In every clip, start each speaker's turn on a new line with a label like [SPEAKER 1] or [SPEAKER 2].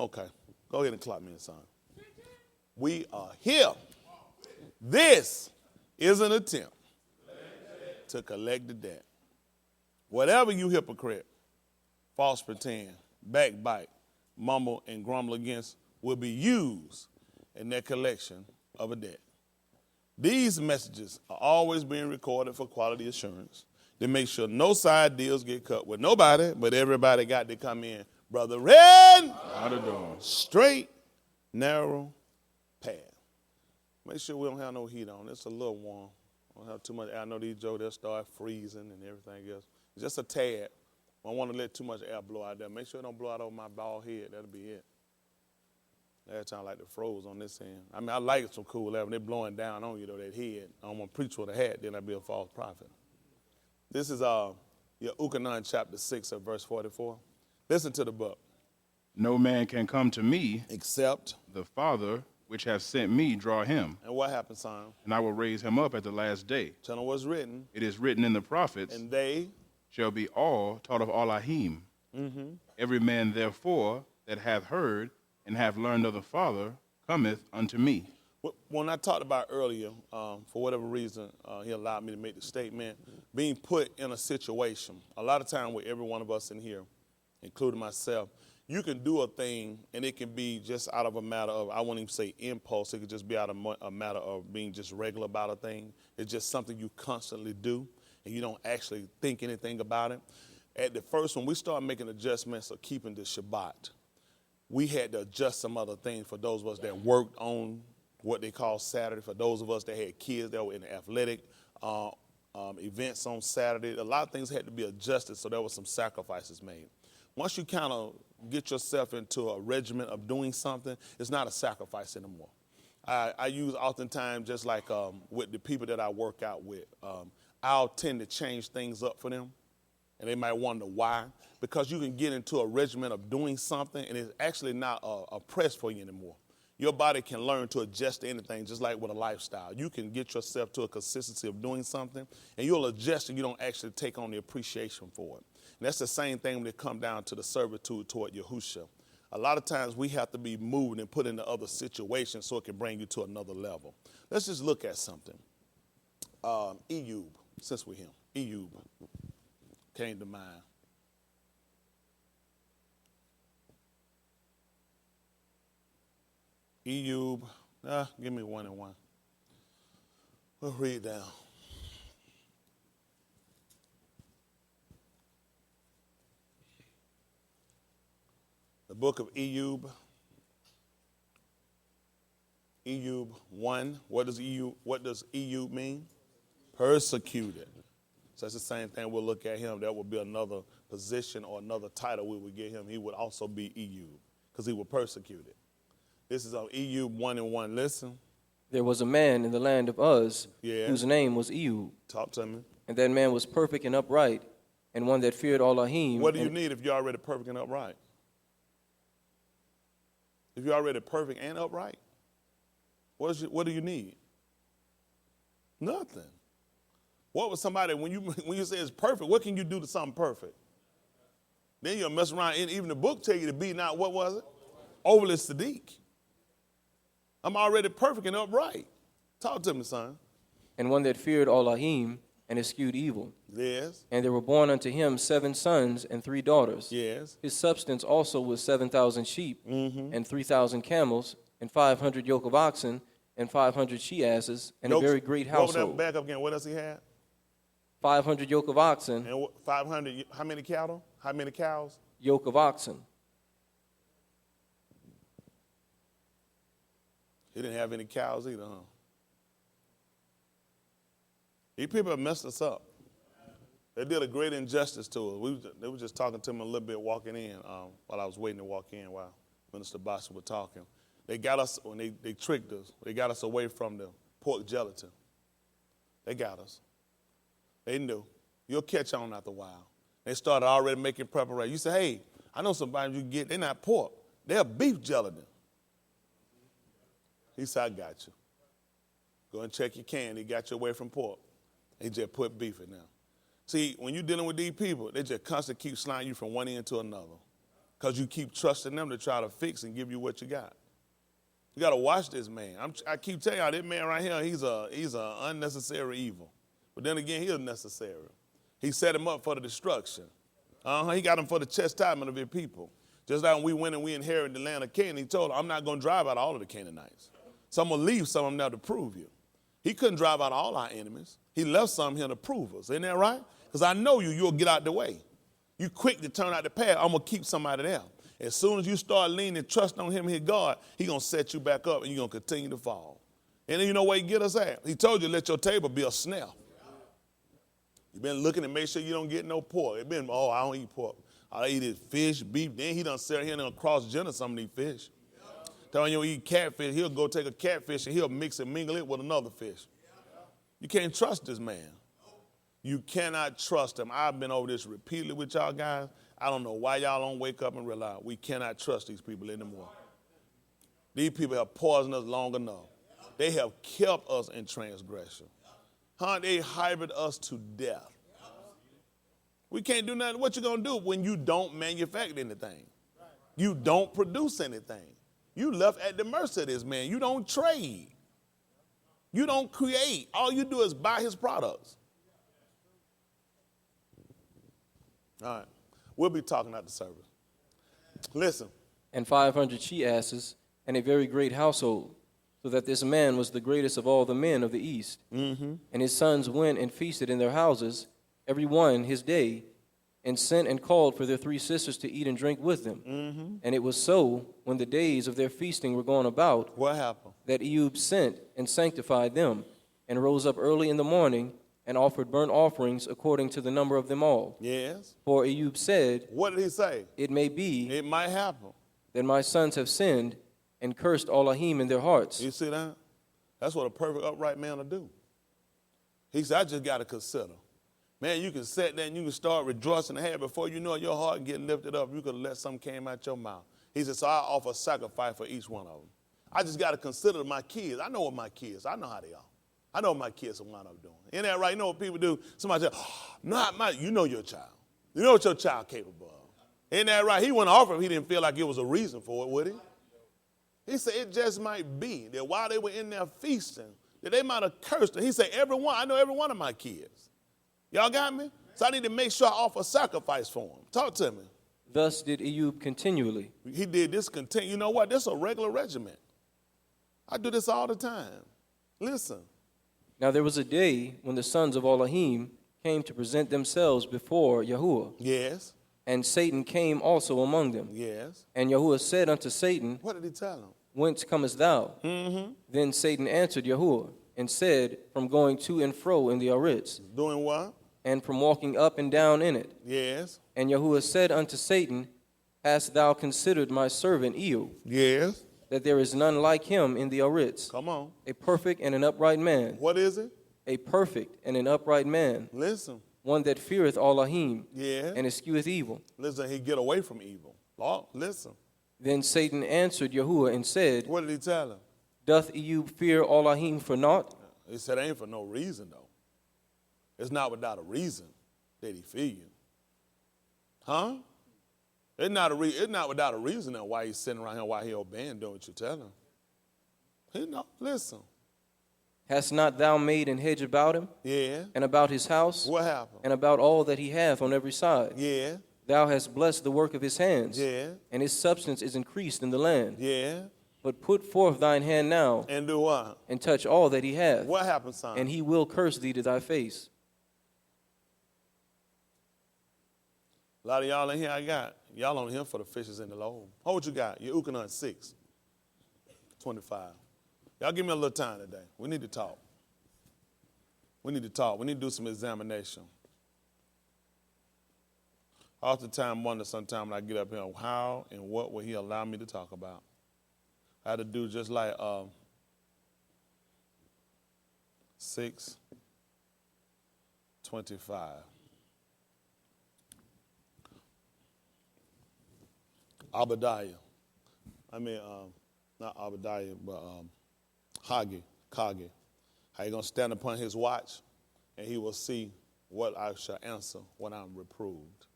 [SPEAKER 1] Okay. Go ahead and clap me in, son. We are here. This is an attempt to collect the debt. Whatever you hypocrite, false pretend, backbite, mumble, and grumble against will be used in their collection of a debt. These messages are always being recorded for quality assurance to make sure no side deals get cut with nobody, but everybody got to come in. Brother Red, straight, narrow path. Make sure we don't have no heat on. It's a little warm. Don't have too much air. I know these jokes, they'll start freezing and everything else. Just a tad. I don't want to let too much air blow out there. Make sure it don't blow out over my bald head. That'll be it. Last time I like the froze on this end. I mean, I like some cool air. When they're blowing down on you, though, that head. I don't want to preach with a hat, then I'd be a false prophet. This is Ukanan chapter 6 of verse 44. Listen to the book.
[SPEAKER 2] No man can come to me
[SPEAKER 1] except
[SPEAKER 2] the Father which hath sent me draw him.
[SPEAKER 1] And what happened, son?
[SPEAKER 2] And I will raise him up at the last day.
[SPEAKER 1] Tell them what's written.
[SPEAKER 2] It is written in the prophets.
[SPEAKER 1] And they
[SPEAKER 2] shall be all taught of Elohim. Every man therefore that hath heard and hath learned of the Father cometh unto me.
[SPEAKER 1] When I talked about earlier, for whatever reason, he allowed me to make the statement, being put in a situation. A lot of time with every one of us in here, including myself, you can do a thing and it can be just out of a matter of, I won't even say impulse, it could just be out of a matter of being just regular about a thing. It's just something you constantly do and you don't actually think anything about it. At the first, when we started making adjustments of keeping the Shabbat, we had to adjust some other things for those of us that worked on what they call Saturday, for those of us that had kids that were in the athletic events on Saturday. A lot of things had to be adjusted, so there were some sacrifices made. Once you kind of get yourself into a regimen of doing something, it's not a sacrifice anymore. I use oftentimes, just like with the people that I work out with, I'll tend to change things up for them, and they might wonder why. Because you can get into a regimen of doing something, and it's actually not a press for you anymore. Your body can learn to adjust to anything, just like with a lifestyle. You can get yourself to a consistency of doing something, and you'll adjust and you don't actually take on the appreciation for it. And that's the same thing when it comes down to the servitude toward Yahusha. A lot of times we have to be moved and put into other situations so it can bring you to another level. Let's just look at something. Ehud, since we're here, Ehud came to mind. Ehud, give me 1 and 1. We'll read down. The book of Ehud. Ehud 1. What does Ehud mean? Persecuted. So that's the same thing. We'll look at him. That would be another position or another title we would give him. He would also be Ehud because he was persecuted. This is on Ehud 1 and 1. Listen.
[SPEAKER 3] There was a man in the land of Uz
[SPEAKER 1] Yeah.
[SPEAKER 3] whose name was Ehud.
[SPEAKER 1] Talk to me.
[SPEAKER 3] And that man was perfect and upright, and one that feared Elohim.
[SPEAKER 1] What do you need if you're already perfect and upright? If you're already perfect and upright, what do you need? Nothing. What was somebody, when you say it's perfect, what can you do to something perfect? Then you'll mess around, and even the book tell you to be not, what was it? Overly Sadiq. I'm already perfect and upright. Talk to me, son.
[SPEAKER 3] And one that feared Elohim and eschewed evil.
[SPEAKER 1] Yes.
[SPEAKER 3] And there were born unto him 7 sons and 3 daughters.
[SPEAKER 1] Yes.
[SPEAKER 3] His substance also was 7,000 sheep and 3,000 camels and 500 yoke of oxen and 500 she-asses and a very great household.
[SPEAKER 1] Back up again. What else he had?
[SPEAKER 3] 500 yoke of oxen.
[SPEAKER 1] And 500, how many cattle? How many cows?
[SPEAKER 3] Yoke of oxen.
[SPEAKER 1] He didn't have any cows either, huh? These people have messed us up. They did a great injustice to us. They were just talking to him a little bit walking in while I was waiting to walk in while Minister Boston was talking. They got us, when they tricked us, they got us away from the pork gelatin. They got us. They knew. You'll catch on after a while. They started already making preparation. You say, hey, I know somebody you can get, they're not pork. They're beef gelatin. He said, I got you. Go and check your can. He got you away from pork. He just put beef in there. See, when you're dealing with these people, they just constantly keep sliding you from one end to another. because you keep trusting them to try to fix and give you what you got. You got to watch this man. I keep telling y'all, this man right here, he's a unnecessary evil. But then again, he's necessary. He set him up for the destruction. He got him for the chastisement of his people. Just like when we went and we inherited the land of Canaan, he told him, I'm not going to drive out all of the Canaanites. So I'm going to leave some of them there to prove you. He couldn't drive out all our enemies. He left some here to prove us. Isn't that right? Because I know you'll get out the way. You quick to turn out the path. I'm going to keep somebody there. As soon as you start leaning and trust on him and his God, he's going to set you back up and you're going to continue to fall. And then you know where he get us at? He told you let your table be a snare. You've been looking to make sure you don't get no pork. It's been, I don't eat pork. I eat it fish, beef. Then he done sit here and cross-gender some of these fish. Telling you eat catfish, he'll go take a catfish and he'll mix and mingle it with another fish. You can't trust this man. You cannot trust him. I've been over this repeatedly with y'all guys. I don't know why y'all don't wake up and realize we cannot trust these people anymore. These people have poisoned us long enough. They have kept us in transgression. They hybrid us to death. We can't do nothing. What you going to do when you don't manufacture anything? You don't produce anything. You left at the mercy of this man. You don't trade. You don't create. All you do is buy his products. All right. We'll be talking at the service. Listen.
[SPEAKER 3] And 500 she-asses, and a very great household, so that this man was the greatest of all the men of the east. Mm-hmm. And his sons went and feasted in their houses, every one his day, and sent and called for their 3 sisters to eat and drink with them. Mm-hmm. And it was so, when the days of their feasting were gone about,
[SPEAKER 1] what happened?
[SPEAKER 3] That Ehud sent and sanctified them, and rose up early in the morning, and offered burnt offerings according to the number of them all.
[SPEAKER 1] Yes.
[SPEAKER 3] For Ehud said,
[SPEAKER 1] what did he say?
[SPEAKER 3] It may be,
[SPEAKER 1] it might happen,
[SPEAKER 3] that my sons have sinned, and cursed Elohim in their hearts.
[SPEAKER 1] You see that? That's what a perfect upright man will do. He said, I just got to consider. Man, you can sit there and you can start rejoicing and have before you know your heart getting lifted up. You could let something came out your mouth. He said, so I offer sacrifice for each one of them. I just got to consider my kids. I know what my kids, I know how they are. I know what my kids will wind up doing. Isn't that right? You know what people do? Somebody says, not my, you know your child. You know what your child capable of. Isn't that right? He wouldn't offer him. He didn't feel like it was a reason for it, would he? He said it just might be that while they were in there feasting, that they might have cursed him. He said, I know every one of my kids. Y'all got me? So I need to make sure I offer sacrifice for him. Talk to me.
[SPEAKER 3] Thus did Ehud continually.
[SPEAKER 1] He did this continue. You know what? This is a regular regiment. I do this all the time. Listen.
[SPEAKER 3] Now there was a day when the sons of Elohim came to present themselves before Yahuwah.
[SPEAKER 1] Yes.
[SPEAKER 3] And Satan came also among them.
[SPEAKER 1] Yes.
[SPEAKER 3] And Yahuwah said unto Satan,
[SPEAKER 1] what did he tell him?
[SPEAKER 3] Whence comest thou? Mm-hmm. Then Satan answered Yahuwah and said, from going to and fro in the Aritz.
[SPEAKER 1] Doing what?
[SPEAKER 3] And from walking up and down in it.
[SPEAKER 1] Yes.
[SPEAKER 3] And Yahuwah said unto Satan, hast thou considered my servant Ehud?
[SPEAKER 1] Yes.
[SPEAKER 3] That there is none like him in the Aritz.
[SPEAKER 1] Come on.
[SPEAKER 3] A perfect and an upright man.
[SPEAKER 1] What is it?
[SPEAKER 3] A perfect and an upright man.
[SPEAKER 1] Listen.
[SPEAKER 3] One that feareth Elohim.
[SPEAKER 1] Yeah.
[SPEAKER 3] And escheweth evil.
[SPEAKER 1] Listen, he get away from evil. Lord, listen.
[SPEAKER 3] Then Satan answered Yahuwah and said,
[SPEAKER 1] what did he tell him?
[SPEAKER 3] Doth Ehud fear Elohim for naught?
[SPEAKER 1] He said it ain't for no reason, though. It's not without a reason that he fear you. Huh? It's not without a reason that why he's sitting around here, why he obeying, doing what you tell him. He know, listen.
[SPEAKER 3] Hast not thou made an hedge about him?
[SPEAKER 1] Yeah.
[SPEAKER 3] And about his house?
[SPEAKER 1] What happened?
[SPEAKER 3] And about all that he hath on every side?
[SPEAKER 1] Yeah.
[SPEAKER 3] Thou hast blessed the work of his hands.
[SPEAKER 1] Yeah.
[SPEAKER 3] And his substance is increased in the land.
[SPEAKER 1] Yeah.
[SPEAKER 3] But put forth thine hand now.
[SPEAKER 1] And do what?
[SPEAKER 3] And touch all that he hath.
[SPEAKER 1] What happened, son?
[SPEAKER 3] And he will curse thee to thy face.
[SPEAKER 1] A lot of y'all in here y'all on here for the fishes in the lobe. How what you got? You're Ukanon 6, 25. Y'all give me a little time today. We need to talk. We need to talk. We need to do some examination. I oftentimes wonder sometimes when I get up here, how and what will he allow me to talk about? I had to do just like 6:25. Obadiah. Not Obadiah, but Kage. How you going to stand upon his watch, and he will see what I shall answer when I'm reproved.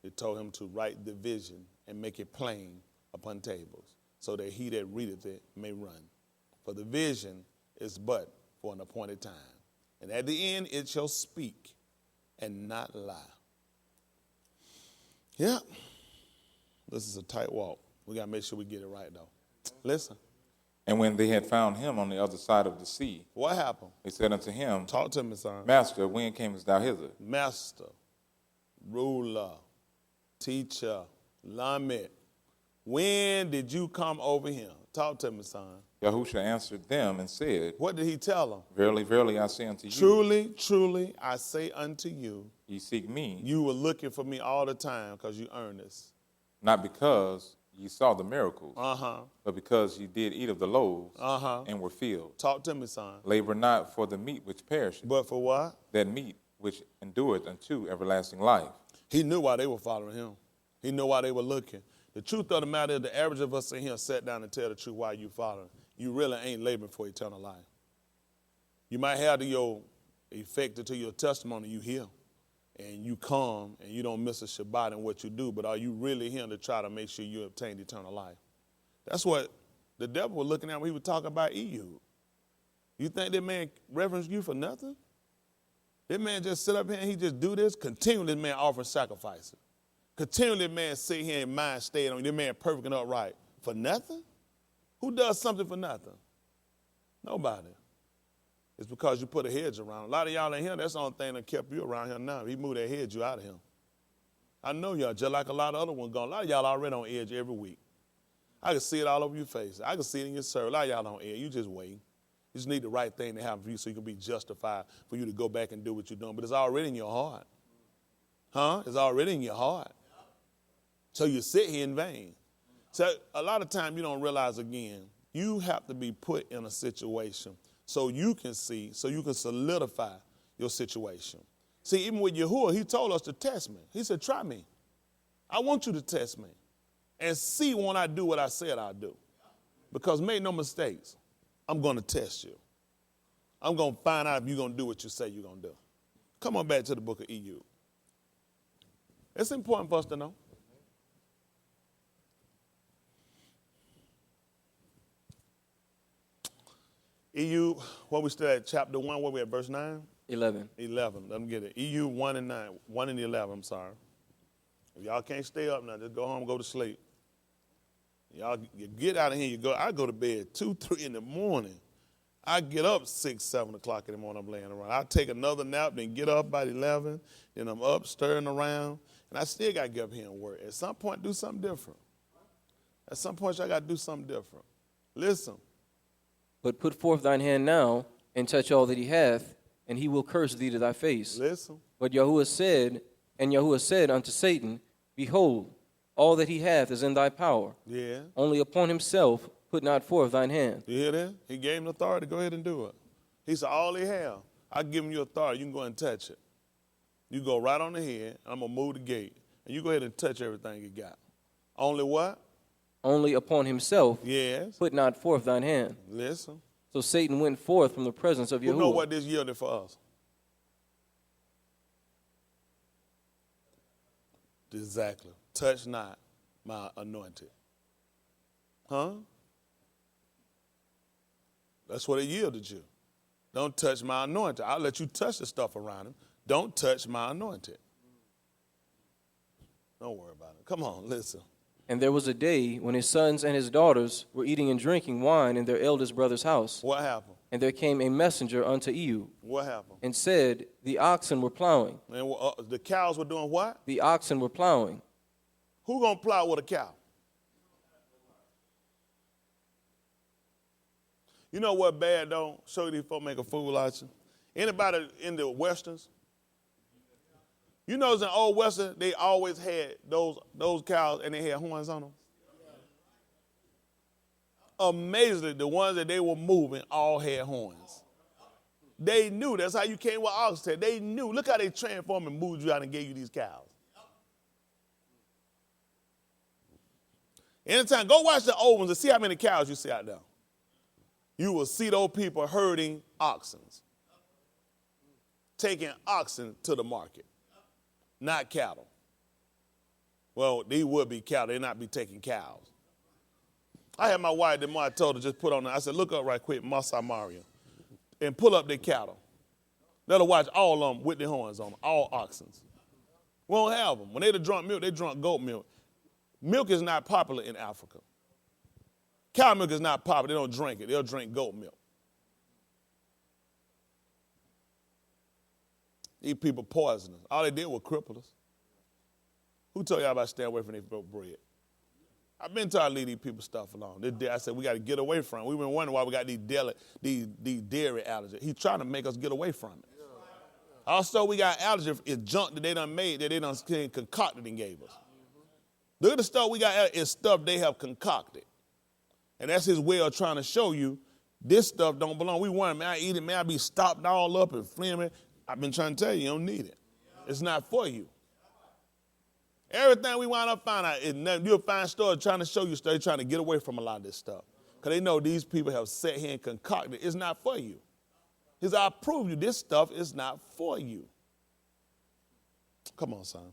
[SPEAKER 1] He told him to write the vision and make it plain upon tables, so that he that readeth it may run. For the vision is but for an appointed time, and at the end it shall speak and not lie. Yeah, this is a tight walk. We got to make sure we get it right, though. Listen.
[SPEAKER 4] And when they had found him on the other side of the sea,
[SPEAKER 1] What happened?
[SPEAKER 4] they said unto him,
[SPEAKER 1] Talk to me, son.
[SPEAKER 4] Master, when camest thou hither?
[SPEAKER 1] Master, ruler, teacher, Lamed, when did you come over here? Talk to me, son.
[SPEAKER 4] Yahusha answered them and said,
[SPEAKER 1] What did he tell them?
[SPEAKER 4] Verily, verily, I say unto you,
[SPEAKER 1] Truly, truly, I say unto you,
[SPEAKER 4] ye seek me,
[SPEAKER 1] you were looking for me all the time because you earnest.
[SPEAKER 4] not because ye saw the miracles,
[SPEAKER 1] Uh-huh.
[SPEAKER 4] but because ye did eat of the loaves
[SPEAKER 1] Uh-huh.
[SPEAKER 4] and were filled.
[SPEAKER 1] Talk to me, son.
[SPEAKER 4] Labor not for the meat which perisheth,
[SPEAKER 1] But for what?
[SPEAKER 4] that meat which endureth unto everlasting life.
[SPEAKER 1] He knew why they were following him. He knew why they were looking. The truth of the matter is the average of us in here sat down and tell the truth why you following. You really ain't laboring for eternal life. You might have your effect to your testimony you hear, and you come and you don't miss a Shabbat in what you do, but are you really here to try to make sure you obtain eternal life? That's what the devil was looking at when he was talking about Ehud. You think that man reverenced you for nothing? That man just sit up here and he just do this? Continually, this man offering sacrifices. Continually, this man sit here and mind stayed on you. This man perfect and upright. For nothing? Who does something for nothing? Nobody. It's because you put a hedge around. A lot of y'all in here, that's the only thing that kept you around here now. He moved that hedge, you out of him. I know y'all, just like a lot of other ones gone. A lot of y'all already on edge every week. I can see it all over your face. I can see it in your service. A lot of y'all on edge. You just wait. You just need the right thing to happen for you so you can be justified for you to go back and do what you're doing. But it's already in your heart. Huh? It's already in your heart. So you sit here in vain. So a lot of time you don't realize again, you have to be put in a situation so you can see, so you can solidify your situation. See, even with Yahuwah, he told us to test me. He said, try me. I want you to test me and see when I do what I said I'll do. Because make no mistakes, I'm going to test you. I'm going to find out if you're going to do what you say you're going to do. Come on back to the book of Ehud. It's important for us to know. Ehud, what we still at chapter 1, where we at, verse 9?
[SPEAKER 3] 11.
[SPEAKER 1] 11, let me get it. Ehud 1 and 9, 1 and 11, I'm sorry. If y'all can't stay up now, just go home and go to sleep. Y'all you get out of here, I go to bed 2, 3 in the morning. I get up 6, 7 o'clock in the morning, I'm laying around. I take another nap, then get up by 11, then I'm up stirring around, and I still got to get up here and work. At some point, do something different. At some point, I got to do something different. Listen.
[SPEAKER 3] But put forth thine hand now, and touch all that he hath, and he will curse thee to thy face.
[SPEAKER 1] Listen.
[SPEAKER 3] But Yahuwah said unto Satan, Behold, all that he hath is in thy power.
[SPEAKER 1] Yeah.
[SPEAKER 3] Only upon himself put not forth thine hand.
[SPEAKER 1] You hear that? He gave him authority. Go ahead and do it. He said, all he have, I give him your authority. You can go and touch it. You go right on the head. I'm going to move the gate. And you go ahead and touch everything you got. Only what?
[SPEAKER 3] Only upon himself
[SPEAKER 1] Yes.
[SPEAKER 3] put not forth thine hand.
[SPEAKER 1] Listen.
[SPEAKER 3] So Satan went forth from the presence of
[SPEAKER 1] Who know
[SPEAKER 3] Yahuwah.
[SPEAKER 1] what this yielded for us? Exactly. Touch not my anointed. Huh? That's what it yielded you. Don't touch my anointed. I'll let you touch the stuff around him. Don't touch my anointed. Don't worry about it. Come on, listen.
[SPEAKER 3] And there was a day when his sons and his daughters were eating and drinking wine in their eldest brother's house.
[SPEAKER 1] What happened?
[SPEAKER 3] And there came a messenger unto Ehud,
[SPEAKER 1] What happened?
[SPEAKER 3] and said, The oxen were plowing.
[SPEAKER 1] And the cows were doing what?
[SPEAKER 3] The oxen were plowing.
[SPEAKER 1] Who gonna plow with a cow? You know what bad though? Show you these folks make a fool out of you. Anybody in the westerns? You know, in old western, they always had those cows and they had horns on them. Amazingly, the ones that they were moving all had horns. They knew. That's how you came with oxen. They knew. Look how they transformed and moved you out and gave you these cows. Anytime, go watch the old ones and see how many cows you see out there. You will see those people herding oxen, taking oxen to the market, not cattle. Well, these would be cattle. They'd not be taking cows. I had my wife, the more I told her, just put on there. I said, look up right quick, Masa Mario, and pull up their cattle. Let her watch all of them with their horns on them, all oxen. We don't have them. When they drunk milk, they drunk goat milk. Milk is not popular in Africa. Cow milk is not popular. They don't drink it. They'll drink goat milk. These people poisonous. All they did was cripple us. Who told y'all about staying away from their bread? I've been trying to leave these people stuff alone. I said we got to get away from it. We've been wondering why we got these dairy allergies. He's trying to make us get away from it. Also, we got allergies. It's junk that they done made, that they done concocted and gave us. Look at the stuff we got. It's stuff they have concocted. And that's his way of trying to show you this stuff don't belong. We want it, man. I eat it, man. I be stopped all up and flaming. I've been trying to tell you, you don't need it. It's not for you. Everything we wind up finding out, you'll find stores trying to show you stuff, trying to get away from a lot of this stuff. Because they know these people have sat here and concocted it. It's not for you. He said, I prove you this stuff is not for you. Come on, son.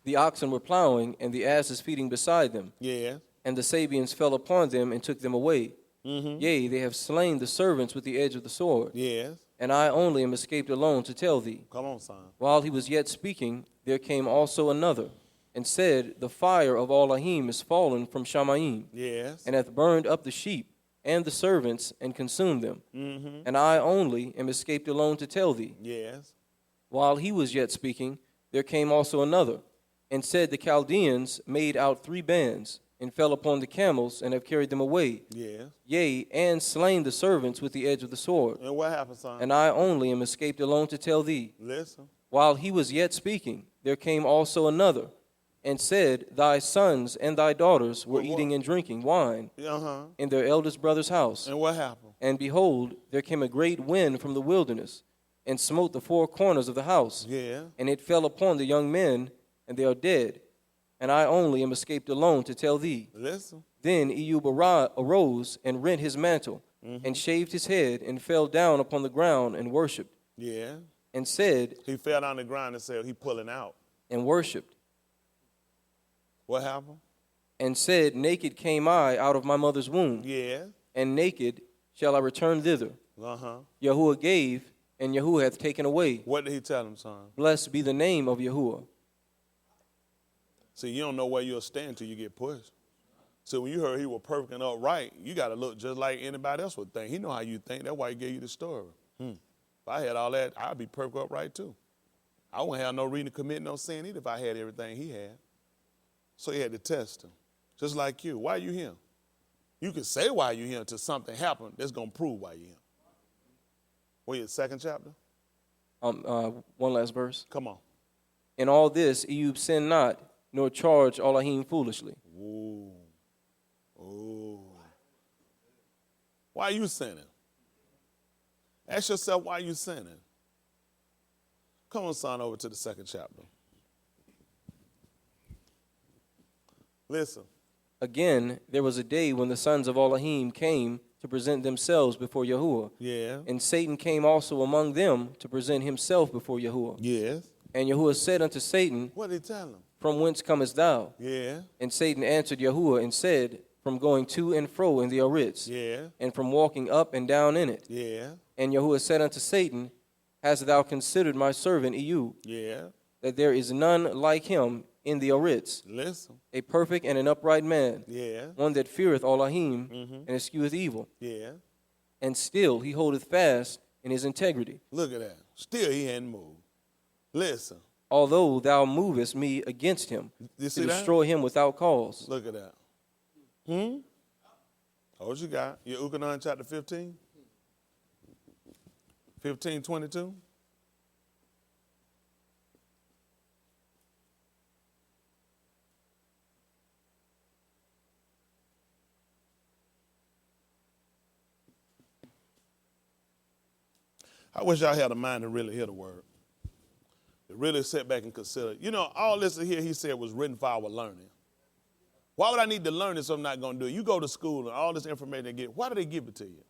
[SPEAKER 3] The oxen were plowing, and the asses feeding beside them.
[SPEAKER 1] Yeah.
[SPEAKER 3] And the Sabians fell upon them and took them away. Mm-hmm. Yea, they have slain the servants with the edge of the sword.
[SPEAKER 1] Yes.
[SPEAKER 3] And I only am escaped alone to tell thee.
[SPEAKER 1] Come on, son.
[SPEAKER 3] While he was yet speaking, there came also another, and said, the fire of Elohim is fallen from Shamayim.
[SPEAKER 1] Yes.
[SPEAKER 3] And hath burned up the sheep and the servants, and consumed them. Mm-hmm. And I only am escaped alone to tell thee.
[SPEAKER 1] Yes.
[SPEAKER 3] While he was yet speaking, there came also another, and said, the Chaldeans made out 3 bands, and fell upon the camels, and have carried them away.
[SPEAKER 1] Yes.
[SPEAKER 3] Yea, and slain the servants with the edge of the sword.
[SPEAKER 1] And what happened, son?
[SPEAKER 3] And I only am escaped alone to tell thee.
[SPEAKER 1] Listen.
[SPEAKER 3] While he was yet speaking, there came also another, and said, thy sons and thy daughters were eating and drinking wine in their eldest brother's house.
[SPEAKER 1] And what happened?
[SPEAKER 3] And behold, there came a great wind from the wilderness, and smote the 4 corners of the house.
[SPEAKER 1] Yeah.
[SPEAKER 3] And it fell upon the young men, and they are dead. And I only am escaped alone to tell thee.
[SPEAKER 1] Listen.
[SPEAKER 3] Then Ehud arose and rent his mantle, and shaved his head, and fell down upon the ground and worshipped.
[SPEAKER 1] Yeah.
[SPEAKER 3] And said,
[SPEAKER 1] He fell on the ground and said, he pulling out.
[SPEAKER 3] and worshipped.
[SPEAKER 1] What happened?
[SPEAKER 3] And said, naked came I out of my mother's womb,
[SPEAKER 1] Yeah.
[SPEAKER 3] and naked shall I return thither.
[SPEAKER 1] Uh-huh.
[SPEAKER 3] Yahuwah gave, and Yahuwah hath taken away.
[SPEAKER 1] What did he tell him, son?
[SPEAKER 3] Blessed be the name of Yahuwah.
[SPEAKER 1] See, you don't know where you'll stand till you get pushed. So when you heard he was perfect and upright, you got to look just like anybody else would think. He know how you think. That's why he gave you the story. If I had all that, I'd be perfect upright too. I wouldn't have no reason to commit no sin either if I had everything he had. So he had to test him. Just like you. Why are you here? You can say why you here until something happened that's going to prove why you here. Wait, 2nd chapter?
[SPEAKER 3] One last verse.
[SPEAKER 1] Come on.
[SPEAKER 3] In all this, Ehud sinned not, nor charged Elohim foolishly.
[SPEAKER 1] Ooh. Ooh. Why are you sinning? Ask yourself why you sinning. Come on, son, over to the 2nd chapter. Listen.
[SPEAKER 3] Again, there was a day when the sons of Elohim came to present themselves before Yahuwah.
[SPEAKER 1] Yeah.
[SPEAKER 3] And Satan came also among them to present himself before Yahuwah.
[SPEAKER 1] Yes.
[SPEAKER 3] And Yahuwah said unto Satan,
[SPEAKER 1] What did he tell him?
[SPEAKER 3] from whence comest thou?
[SPEAKER 1] Yeah.
[SPEAKER 3] And Satan answered Yahuwah and said, from going to and fro in the Aritz,
[SPEAKER 1] Yeah.
[SPEAKER 3] and from walking up and down in it.
[SPEAKER 1] Yeah.
[SPEAKER 3] And Yahuwah said unto Satan, hast thou considered my servant Ehud,
[SPEAKER 1] Yeah.
[SPEAKER 3] that there is none like him in the Aritz,
[SPEAKER 1] Listen.
[SPEAKER 3] a perfect and an upright man,
[SPEAKER 1] Yeah.
[SPEAKER 3] one that feareth Elohim, and escheweth evil.
[SPEAKER 1] Yeah.
[SPEAKER 3] And still he holdeth fast in his integrity.
[SPEAKER 1] Look at that. Still he hadn't moved. Listen.
[SPEAKER 3] Although thou movest me against him,
[SPEAKER 1] You
[SPEAKER 3] to
[SPEAKER 1] see that?
[SPEAKER 3] destroy him without cause.
[SPEAKER 1] Look at that. What you got? Your Ukanon chapter 15? 15:22? I wish y'all had a mind to really hear the word. To really sit back and consider. You know, all this here he said was written for our learning. Why would I need to learn this if I'm not going to do it? You go to school and all this information they get, why do they give it to you?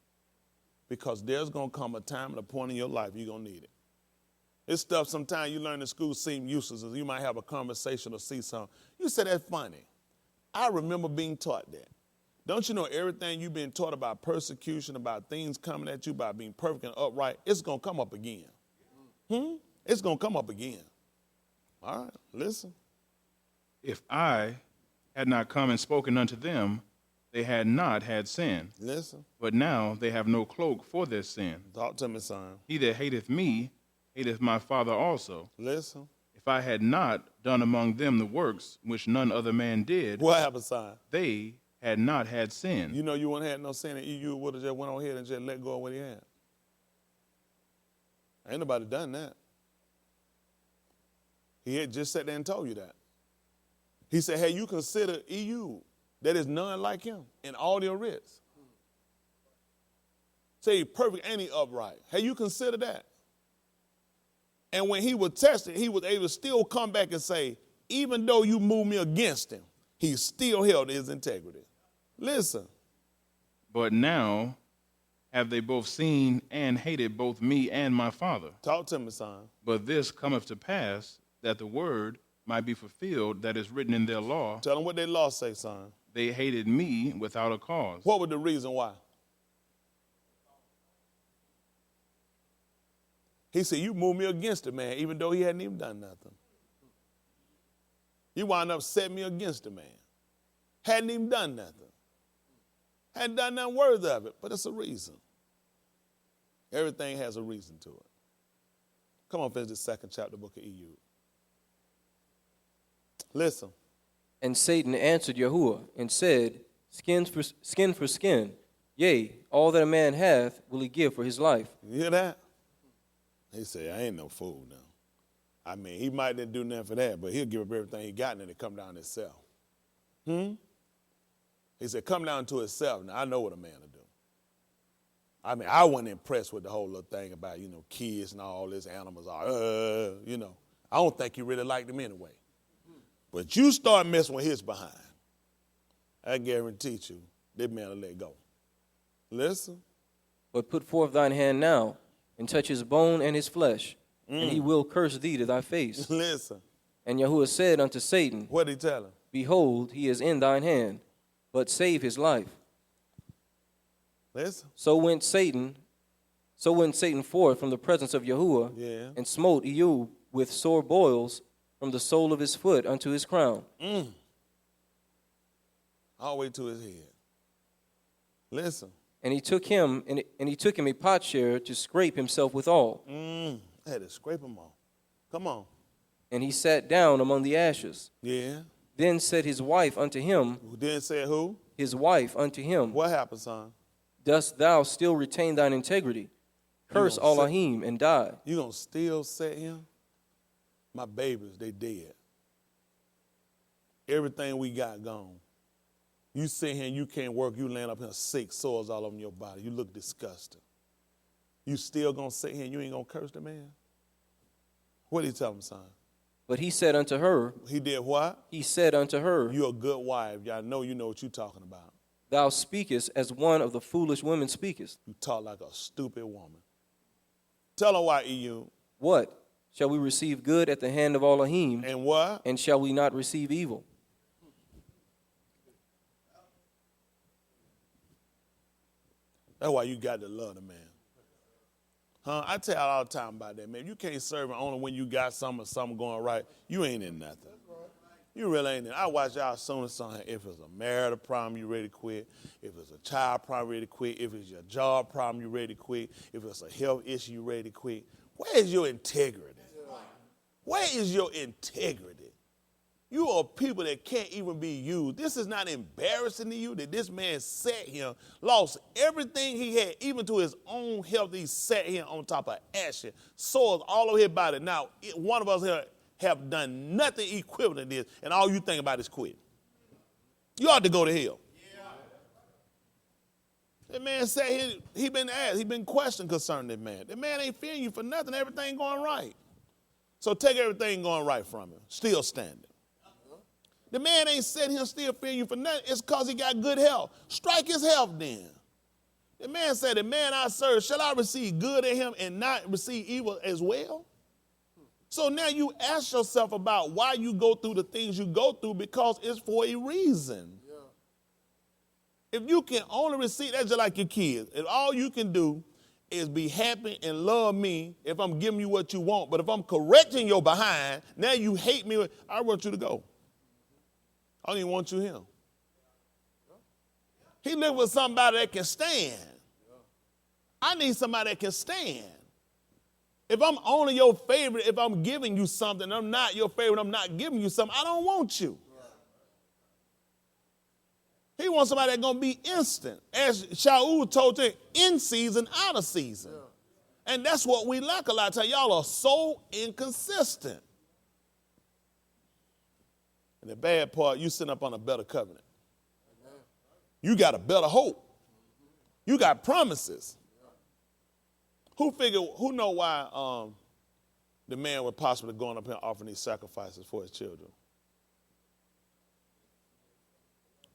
[SPEAKER 1] Because there's going to come a time and a point in your life you're going to need it. This stuff sometimes you learn in school seem useless. You might have a conversation or see something. You say, that's funny. I remember being taught that. Don't you know everything you've been taught about persecution, about things coming at you, about being perfect and upright, it's going to come up again. It's going to come up again. All right, listen.
[SPEAKER 2] If I had not come and spoken unto them, they had not had sin.
[SPEAKER 1] Listen.
[SPEAKER 2] But now they have no cloak for their sin.
[SPEAKER 1] Talk to me, son.
[SPEAKER 2] He that hateth me, hateth my Father also.
[SPEAKER 1] Listen.
[SPEAKER 2] If I had not done among them the works which none other man did,
[SPEAKER 1] What happened, son?
[SPEAKER 2] they had not had sin.
[SPEAKER 1] You know you wouldn't have no sin, and you would have just went on ahead and just let go of what he had. Ain't nobody done that. He had just sat there and told you that. He said, hey, you consider EU, that is none like him in all your writs. Say he perfect and he upright. Hey, you consider that. And when he was tested, he was able to still come back and say, even though you moved me against him, he still held his integrity. Listen.
[SPEAKER 2] But now have they both seen and hated both me and my Father.
[SPEAKER 1] Talk to me, son.
[SPEAKER 2] But this cometh to pass, that the word might be fulfilled that is written in their law.
[SPEAKER 1] Tell them what their law say, son.
[SPEAKER 2] They hated me without a cause.
[SPEAKER 1] What was the reason why? He said, you moved me against the man, even though he hadn't even done nothing. You wound up setting me against the man. Hadn't even done nothing. Hadn't done nothing worthy of it, but it's a reason. Everything has a reason to it. Come on, finish the second chapter, book of EU. Listen.
[SPEAKER 3] And Satan answered Yahuwah and said, skin for skin, yea, all that a man hath will he give for his life.
[SPEAKER 1] You hear that? He said, I ain't no fool now. I mean, he might not do nothing for that, but he'll give up everything he got and then it come down to himself. He said, come down to himself. Now, I know what a man will do. I mean, I wasn't impressed with the whole little thing about, kids and all this animals are, I don't think he really liked them anyway. But you start messing with his behind, I guarantee you, that man will let go. Listen.
[SPEAKER 3] But put forth thine hand now, and touch his bone and his flesh, and he will curse thee to thy face.
[SPEAKER 1] Listen.
[SPEAKER 3] And Yahuwah said unto Satan,
[SPEAKER 1] what did he tell him?
[SPEAKER 3] Behold, he is in thine hand, but save his life.
[SPEAKER 1] Listen.
[SPEAKER 3] So went Satan forth from the presence of Yahuwah, and smote Ehud with sore boils from the sole of his foot unto his crown.
[SPEAKER 1] All the way to his head. Listen.
[SPEAKER 3] And he took him a potsherd to scrape himself withal.
[SPEAKER 1] I had to scrape him off. Come on.
[SPEAKER 3] And he sat down among the ashes.
[SPEAKER 1] Yeah.
[SPEAKER 3] Then said his wife unto him.
[SPEAKER 1] Then said who?
[SPEAKER 3] His wife unto him.
[SPEAKER 1] What happened, son?
[SPEAKER 3] Dost thou still retain thine integrity? Curse Elohim and die.
[SPEAKER 1] You gonna still set him? My babies, they dead. Everything we got gone. You sit here and you can't work, you laying up here sick, sores all over your body. You look disgusting. You still gonna sit here and you ain't gonna curse the man? What did he tell him, son?
[SPEAKER 3] But he said unto her.
[SPEAKER 1] He did what?
[SPEAKER 3] He said unto her.
[SPEAKER 1] You're a good wife. Y'all know you know what you're talking about.
[SPEAKER 3] Thou speakest as one of the foolish women speakest.
[SPEAKER 1] You talk like a stupid woman. Tell her why, EU.
[SPEAKER 3] What? Shall we receive good at the hand of Elohim?
[SPEAKER 1] And what?
[SPEAKER 3] And shall we not receive evil?
[SPEAKER 1] That's why you got to love the man. I tell you all the time about that, man. You can't serve him only when you got something going right. You ain't in nothing. You really ain't in. I watch y'all soon as something. If it's a marital problem, you ready to quit. If it's a child problem, you ready to quit. If it's your job problem, you ready to quit. If it's a health issue, you ready to quit. Where is your integrity? Where is your integrity? You are people that can't even be used. This is not embarrassing to you that this man sat here, lost everything he had, even to his own health. He sat here on top of ashes, sores all over his body. Now, one of us here have done nothing equivalent to this, and all you think about is quit. You ought to go to hell. That man sat here, he been asked, he been questioned concerning that man. That man ain't fearing you for nothing, everything going right. So take everything going right from him, still standing. The man ain't sitting here still fearing you for nothing. It's because he got good health. Strike his health then. The man said, the man I serve, shall I receive good in him and not receive evil as well? So now you ask yourself about why you go through the things you go through, because it's for a reason. Yeah. If you can only receive, that's just like your kids. If all you can do is be happy and love me if I'm giving you what you want, but if I'm correcting your behind, now you hate me, I want you to go. I don't even want you here. He looking for somebody that can stand. I need somebody that can stand. If I'm only your favorite, if I'm giving you something, I'm not your favorite, I'm not giving you something, I don't want you. He wants somebody that's going to be instant. As Shaul told him, in season, out of season. And that's what we lack a lot of times. Y'all are so inconsistent. And the bad part, you sitting up on a better covenant. You got a better hope. You got promises. Who know why the man was possibly going up here offering these sacrifices for his children?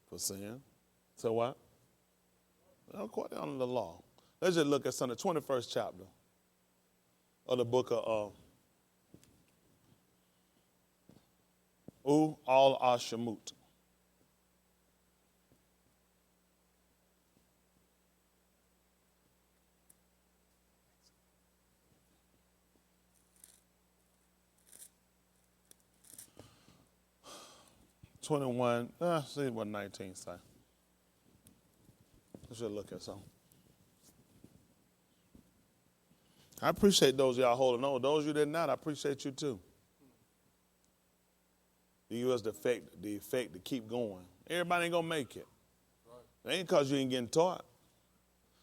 [SPEAKER 1] For sin. So what? According to the law. Let's just look at the 21st chapter of the book of Al-Shemut. See what 19 say. Let's just look at something. I appreciate those of y'all holding on. Those of you that not, I appreciate you too. You has the effect to keep going. Everybody ain't gonna make it. It ain't because you ain't getting taught.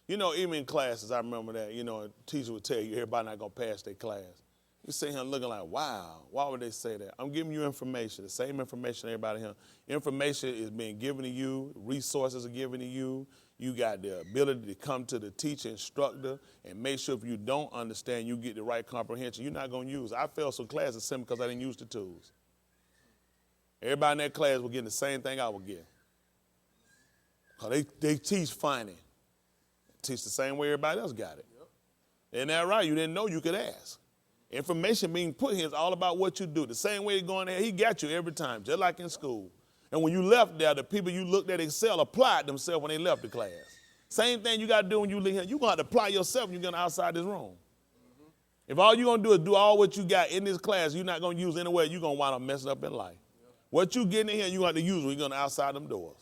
[SPEAKER 1] You know, even in classes, I remember that, a teacher would tell you everybody not gonna pass their class. You sit here looking like, wow, why would they say that? I'm giving you information, the same information everybody here. Information is being given to you, resources are given to you. You got the ability to come to the teacher, instructor, and make sure if you don't understand, you get the right comprehension. You're not going to use it. I failed some classes simply because I didn't use the tools. Everybody in that class was getting the same thing I was getting. Because they teach funny. Teach the same way everybody else got it. Isn't that right? You didn't know, you could ask. Information being put here is all about what you do. The same way you're going there, he got you every time, just like in school. And when you left there, the people you looked at excel applied themselves when they left the class. Same thing you got to do when you leave here. You're going to have to apply yourself when you're going outside this room. If all you're going to do is do all what you got in this class, you're not going to use anywhere, you're going to wind up messing up in life. What you getting in here, you're going to have to use when you're going outside them doors.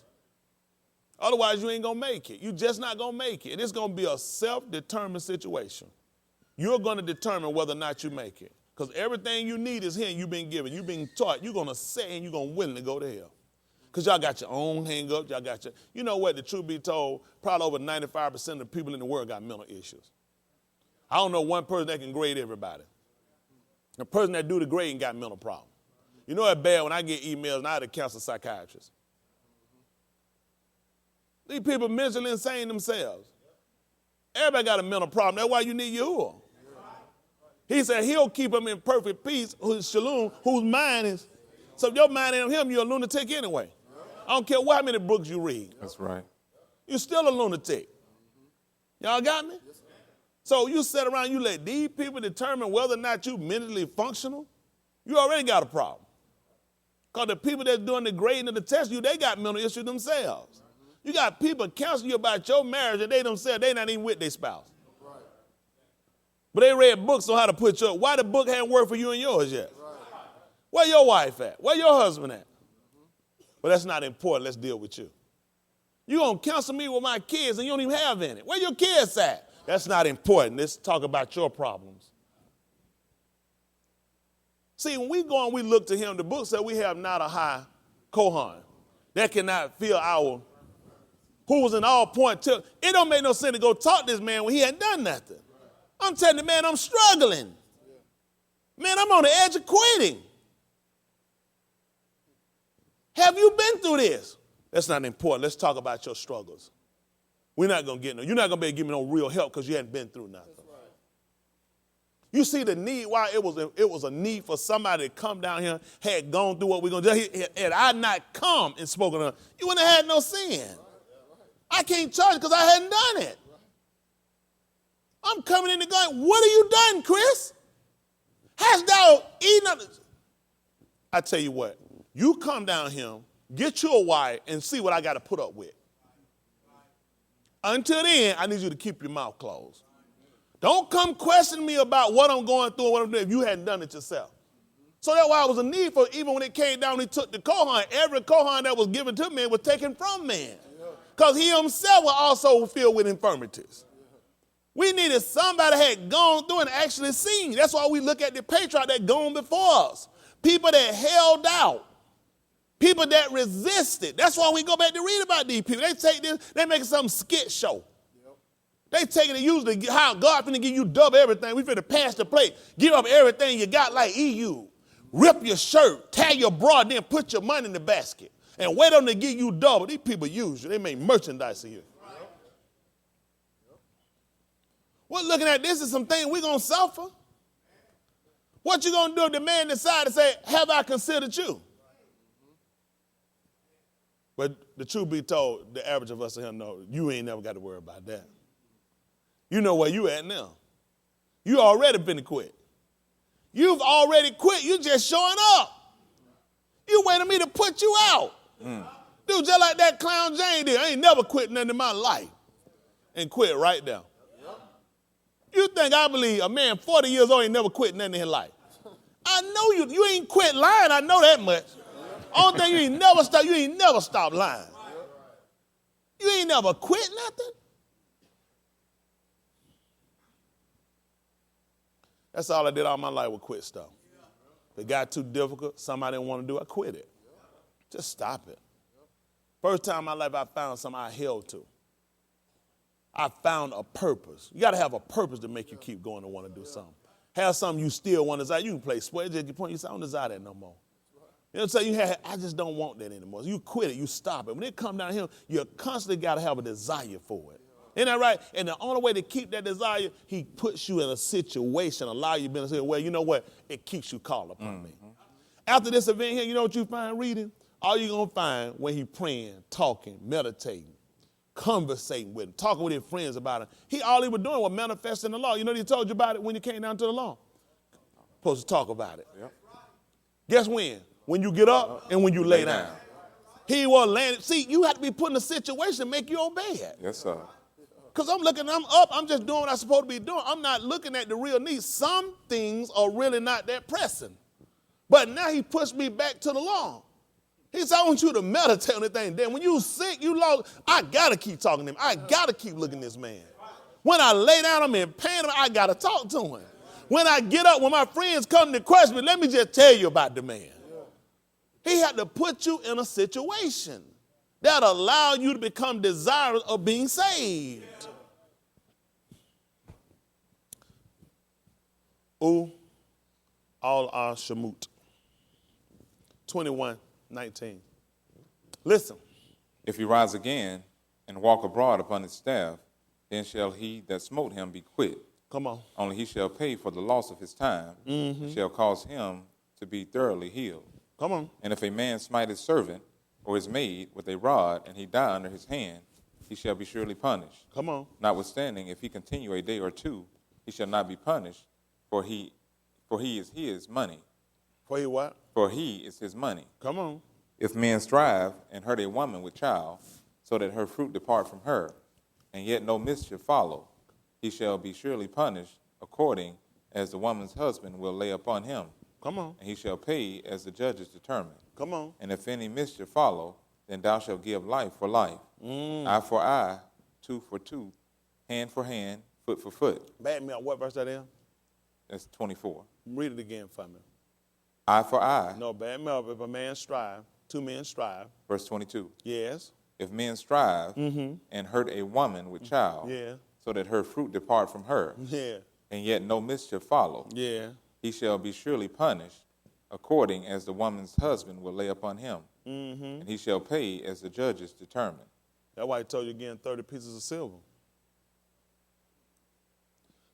[SPEAKER 1] Otherwise, you ain't going to make it. You're just not going to make it. And it's going to be a self-determined situation. You're going to determine whether or not you make it. Because everything you need is here and you've been given. You've been taught. You're going to say and you're going to willingly go to hell. Because y'all got your own hang-ups. Y'all got your, you know what, the truth be told, probably over 95% of the people in the world got mental issues. I don't know one person that can grade everybody. The person that do the grading got mental problems. You know it's bad when I get emails and I had to counsel a psychiatrist. These people mentally insane themselves. Everybody got a mental problem. That's why you need Yahuwah. He said he'll keep them in perfect peace, who's shalom, whose mind is. So if your mind ain't on him, you're a lunatic anyway. I don't care how many books you read.
[SPEAKER 4] That's right.
[SPEAKER 1] You're still a lunatic. Y'all got me? So you sit around, you let these people determine whether or not you're mentally functional, you already got a problem. Because the people that's doing the grading and the test, they got mental issues themselves. You got people counseling you about your marriage and they themselves, they not even with their spouse. But they read books on how to put your, why the book hadn't worked for you and yours yet? Where your wife at? Where your husband at? But that's not important. Let's deal with you. You're going to counsel me with my kids and you don't even have any. Where your kids at? That's not important. Let's talk about your problems. See, when we go and we look to him, the book said we have not a high Kohan that cannot feel our, who was in all point to, it don't make no sense to go talk to this man when he hadn't done nothing. I'm telling the man I'm struggling. Man, I'm on the edge of quitting. Have you been through this? That's not important. Let's talk about your struggles. We're not going to get no, you're not going to be able to give me no real help because you hadn't been through nothing. You see the need, why it was a need for somebody to come down here, had gone through what we're going to do. Had I not come and spoken to her, you wouldn't have had no sin. I can't charge because I hadn't done it. I'm coming in and going, what have you done, Chris? Hast thou eaten of this? I tell you what, you come down here, get you a wife, and see what I got to put up with. Until then, I need you to keep your mouth closed. Don't come question me about what I'm going through and what I'm doing if you hadn't done it yourself. So that's why it was a need for, even when it came down, he took the Kohan. Every Kohan that was given to man was taken from man. Because he himself was also filled with infirmities. We needed somebody that had gone through and actually seen. That's why we look at the patriarch that gone before us. People that held out. People that resisted. That's why we go back to read about these people. They take this, they make it some skit show. They taking it usually how God finna give you double everything. We finna pass the plate. Give up everything you got like EU. Rip your shirt, tie your bra, then put your money in the basket. And wait on them to give you double. These people use you. They make merchandise of you. We're looking at this as some things we're going to suffer. What you going to do if the man decide to say, have I considered you? But the truth be told, the average of us in here know you ain't never got to worry about that. You know where you at now. You already been quit. You've already quit. You just showing up. You waiting me to put you out. Dude, just like that clown Jane did. I ain't never quit nothing in my life. And quit right there. You think I believe a man 40 years old ain't never quit nothing in his life? I know you ain't quit lying. I know that much. Only thing you ain't never stopped lying. You ain't never quit nothing. That's all I did all my life was quit stuff. If it got too difficult, something I didn't want to do, I quit it. Just stop it. First time in my life I found something I held to. I found a purpose. You got to have a purpose to make you keep going and want to do something. Have something you still want to desire. You can play sweat, just point, you say, I don't desire that no more. You know what I'm saying? I just don't want that anymore. So you quit it, you stop it. When it comes down here, you constantly got to have a desire for it. Isn't that right? And the only way to keep that desire, he puts you in a situation, allow you to say, well, you know what? It keeps you called upon me. After this event here, you know what you find reading? All you're going to find when he praying, talking, meditating, conversating with him, talking with his friends about it. All he was doing was manifesting the law. You know what he told you about it when you came down to the law? Supposed to talk about it. Yep. Guess when? When you get up and when you lay down. He was landing. See, you have to be put in a situation to make you obey it.
[SPEAKER 4] Yes, sir.
[SPEAKER 1] Because I'm up, I'm just doing what I'm supposed to be doing. I'm not looking at the real needs. Some things are really not that pressing. But now he pushed me back to the law. He said, I want you to meditate on the thing. Then when you sick, you lost, I got to keep talking to him. I got to keep looking at this man. When I lay down, I'm in pain, I got to talk to him. When I get up, when my friends come to question me, let me just tell you about the man. He had to put you in a situation that allow you to become desirous of being saved. All are shamut. 21:19. Listen.
[SPEAKER 4] If he rise again and walk abroad upon his staff, then shall he that smote him be quit.
[SPEAKER 1] Come on.
[SPEAKER 4] Only he shall pay for the loss of his time, shall cause him to be thoroughly healed.
[SPEAKER 1] Come on.
[SPEAKER 4] And if a man smite his servant or his maid with a rod, and he die under his hand, he shall be surely punished.
[SPEAKER 1] Come on.
[SPEAKER 4] Notwithstanding, if he continue a day or two, he shall not be punished, for he is his money.
[SPEAKER 1] For he what?
[SPEAKER 4] For he is his money.
[SPEAKER 1] Come on.
[SPEAKER 4] If men strive and hurt a woman with child, so that her fruit depart from her, and yet no mischief follow, he shall be surely punished according as the woman's husband will lay upon him.
[SPEAKER 1] Come on.
[SPEAKER 4] And he shall pay as the judges determine.
[SPEAKER 1] Come on.
[SPEAKER 4] And if any mischief follow, then thou shalt give life for life, eye for eye, tooth for tooth, hand for hand, foot for foot.
[SPEAKER 1] Back me up. What verse that is?
[SPEAKER 4] That's 24.
[SPEAKER 1] Read it again for me.
[SPEAKER 4] Eye for eye.
[SPEAKER 1] No, back me up. If a man strive, two men strive.
[SPEAKER 4] Verse 22.
[SPEAKER 1] Yes.
[SPEAKER 4] If men strive and hurt a woman with child,
[SPEAKER 1] Yeah.
[SPEAKER 4] so that her fruit depart from her,
[SPEAKER 1] Yeah.
[SPEAKER 4] and yet no mischief follow,
[SPEAKER 1] Yeah.
[SPEAKER 4] he shall be surely punished according as the woman's husband will lay upon him. And he shall pay as the judges determine.
[SPEAKER 1] That's why he told you again 30 pieces of silver.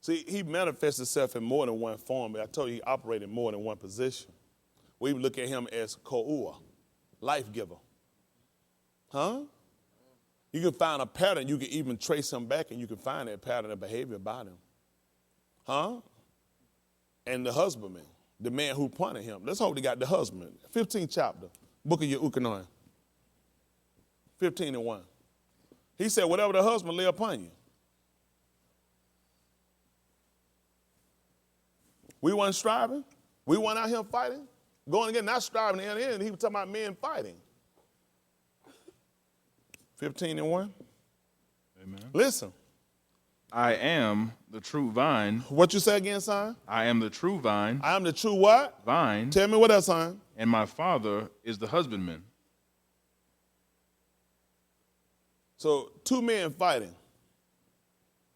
[SPEAKER 1] See, he manifests himself in more than one form, but I told you he operated in more than one position. We look at him as Ko'ua, life giver. Huh? You can find a pattern. You can even trace him back, and you can find that pattern of behavior about him. Huh? And the husbandman. the man who punted him. Let's hope they got the husband. 15th chapter, book of Yahusha, 15:1. He said, whatever the husband lay upon you. We weren't striving. We weren't out here fighting. Going again, not striving in the end. He was talking about men fighting. 15:1.
[SPEAKER 2] Amen.
[SPEAKER 1] Listen.
[SPEAKER 2] I am the true vine.
[SPEAKER 1] What you say again, son?
[SPEAKER 2] I am the true vine.
[SPEAKER 1] I am the true what?
[SPEAKER 2] Vine.
[SPEAKER 1] Tell me what else, son?
[SPEAKER 2] And my Father is the husbandman.
[SPEAKER 1] So 2 men fighting.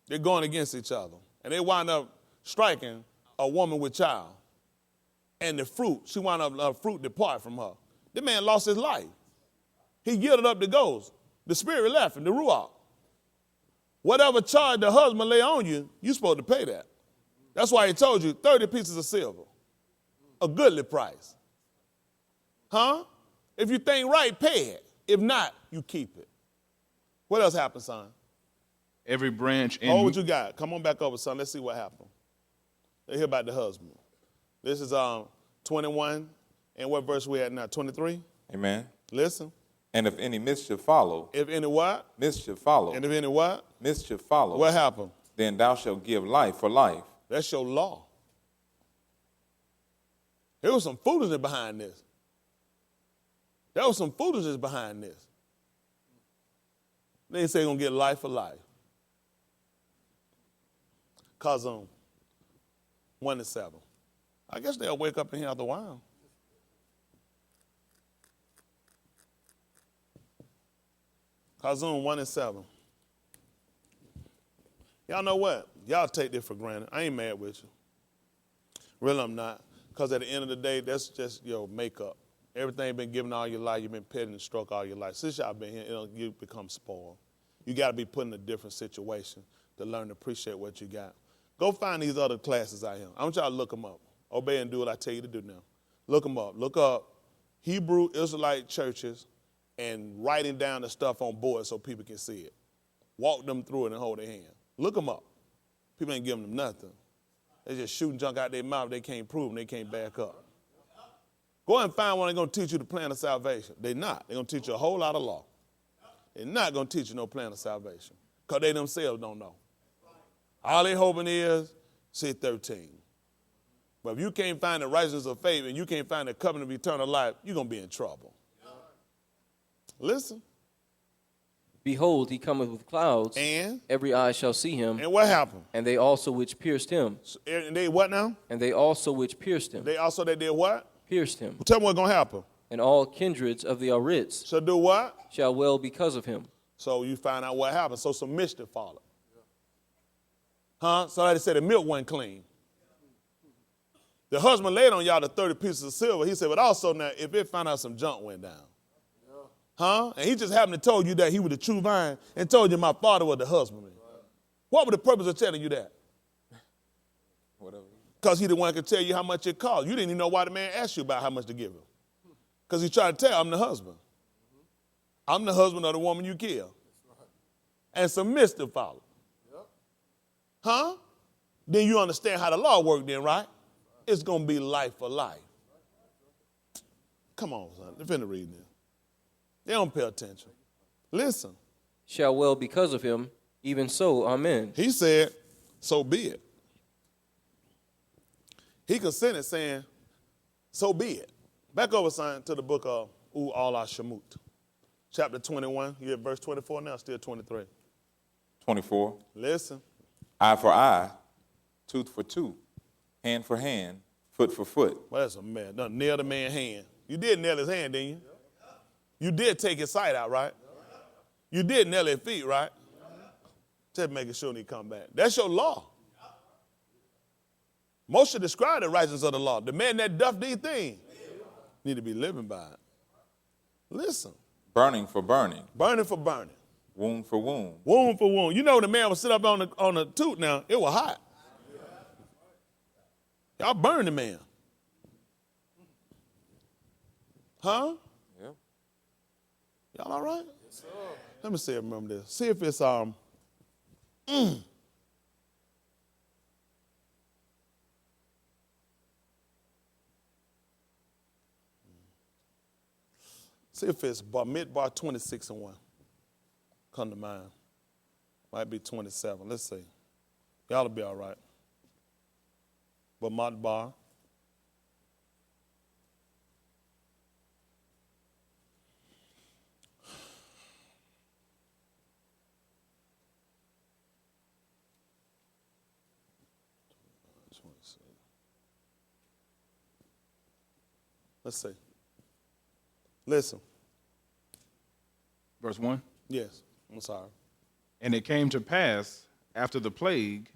[SPEAKER 1] They're going against each other. And they wind up striking a woman with child. And the fruit, she wound up, her fruit depart from her. The man lost his life. He yielded up the ghost. The spirit left him, the ruach. Whatever charge the husband lay on you, you're supposed to pay that. That's why he told you 30 pieces of silver, a goodly price. Huh? If you think right, pay it. If not, you keep it. What else happened, son?
[SPEAKER 2] Every branch in
[SPEAKER 1] Oh, what you got? Come on back over, son. Let's see what happened. Let's hear about the husband. This is 21, and what verse we at now? 23?
[SPEAKER 4] Amen.
[SPEAKER 1] Listen.
[SPEAKER 4] And if any mischief follow,
[SPEAKER 1] If any what?
[SPEAKER 4] mischief follow,
[SPEAKER 1] And if any what?
[SPEAKER 4] mischief follow,
[SPEAKER 1] What happened?
[SPEAKER 4] then thou shalt give life for life.
[SPEAKER 1] That's your law. There was some foolishness behind this. There was some foolishness behind this. They say you're going to get life for life. Cause 1-7. I guess they'll wake up in here after a while. Cause 1-7. Y'all know what? Y'all take this for granted. I ain't mad with you. Really, I'm not. Because at the end of the day, that's just your makeup. Everything been given all your life. You've been petted and stroked all your life. Since y'all been here, you become spoiled. You got to be put in a different situation to learn to appreciate what you got. Go find these other classes out here. I want y'all to look them up. Obey and do what I tell you to do now. Look them up. Look up Hebrew Israelite churches and writing down the stuff on boards so people can see it. Walk them through it and hold their hand. Look them up. People ain't giving them nothing. They just shooting junk out their mouth. They can't prove them. They can't back up. Go and find one that's going to teach you the plan of salvation. They're not. They're going to teach you a whole lot of law. They're not going to teach you no plan of salvation because they themselves don't know. All they hoping is, say 13. But if you can't find the righteousness of faith and you can't find the covenant of eternal life, you're going to be in trouble. Listen.
[SPEAKER 3] Behold, he cometh with clouds,
[SPEAKER 1] And
[SPEAKER 3] every eye shall see him,
[SPEAKER 1] what happened?
[SPEAKER 3] and they also which pierced him.
[SPEAKER 1] And they what now?
[SPEAKER 3] And they also which pierced him.
[SPEAKER 1] They did what?
[SPEAKER 3] Pierced him.
[SPEAKER 1] Well, tell me what's going to happen.
[SPEAKER 3] And all kindreds of the Arits
[SPEAKER 1] So do what?
[SPEAKER 3] shall well because of him.
[SPEAKER 1] So you find out what happened. So some mischief followed. Huh? So like they said the milk wasn't clean. The husband laid on y'all the 30 pieces of silver. He said, but also now, if it found out some junk went down. Huh? And he just happened to told you that he was the true vine and told you my father was the husbandman. What was the purpose of telling you that?
[SPEAKER 4] Whatever.
[SPEAKER 1] Because he the one could tell you how much it cost. You didn't even know why the man asked you about how much to give him. Because he tried to tell, I'm the husband. I'm the husband of the woman you killed. And some mischief followed. Huh? Then you understand how the law worked then, right? It's going to be life for life. Come on, son. They're finna read this. They don't pay attention. Listen.
[SPEAKER 3] Shall well because of him, even so, amen.
[SPEAKER 1] He said, so be it. He consented saying, so be it. Back over, son, to the book of Allah Shemut. Chapter 21. You at verse 24 now, still 23.
[SPEAKER 4] 24.
[SPEAKER 1] Listen.
[SPEAKER 4] Eye for eye, tooth for tooth, hand for hand, foot for foot.
[SPEAKER 1] Well, that's a man. Done nail the man's hand. You did nail his hand, didn't you? You did take his sight out, right? You did nail his feet, right? Just making sure he come back. That's your law. Moshe described the righteousness of the law. The man that doth these things need to be living by it. Listen.
[SPEAKER 4] Burning for burning,
[SPEAKER 1] Burning for burning.
[SPEAKER 4] wound for wound.
[SPEAKER 1] Wound for wound. You know the man would sit up on the tooth now. It was hot. Y'all burn the man. Huh?
[SPEAKER 4] Yep.
[SPEAKER 1] Y'all all right? Yes, sir. Let me see if I remember this. See if it's See if it's Midbar 26 and 1. Come to mind. Might be 27. Let's see. Y'all will be all right. But Midbar. Let's see. Listen.
[SPEAKER 2] Verse 1.
[SPEAKER 1] Yes. I'm sorry.
[SPEAKER 2] And it came to pass after the plague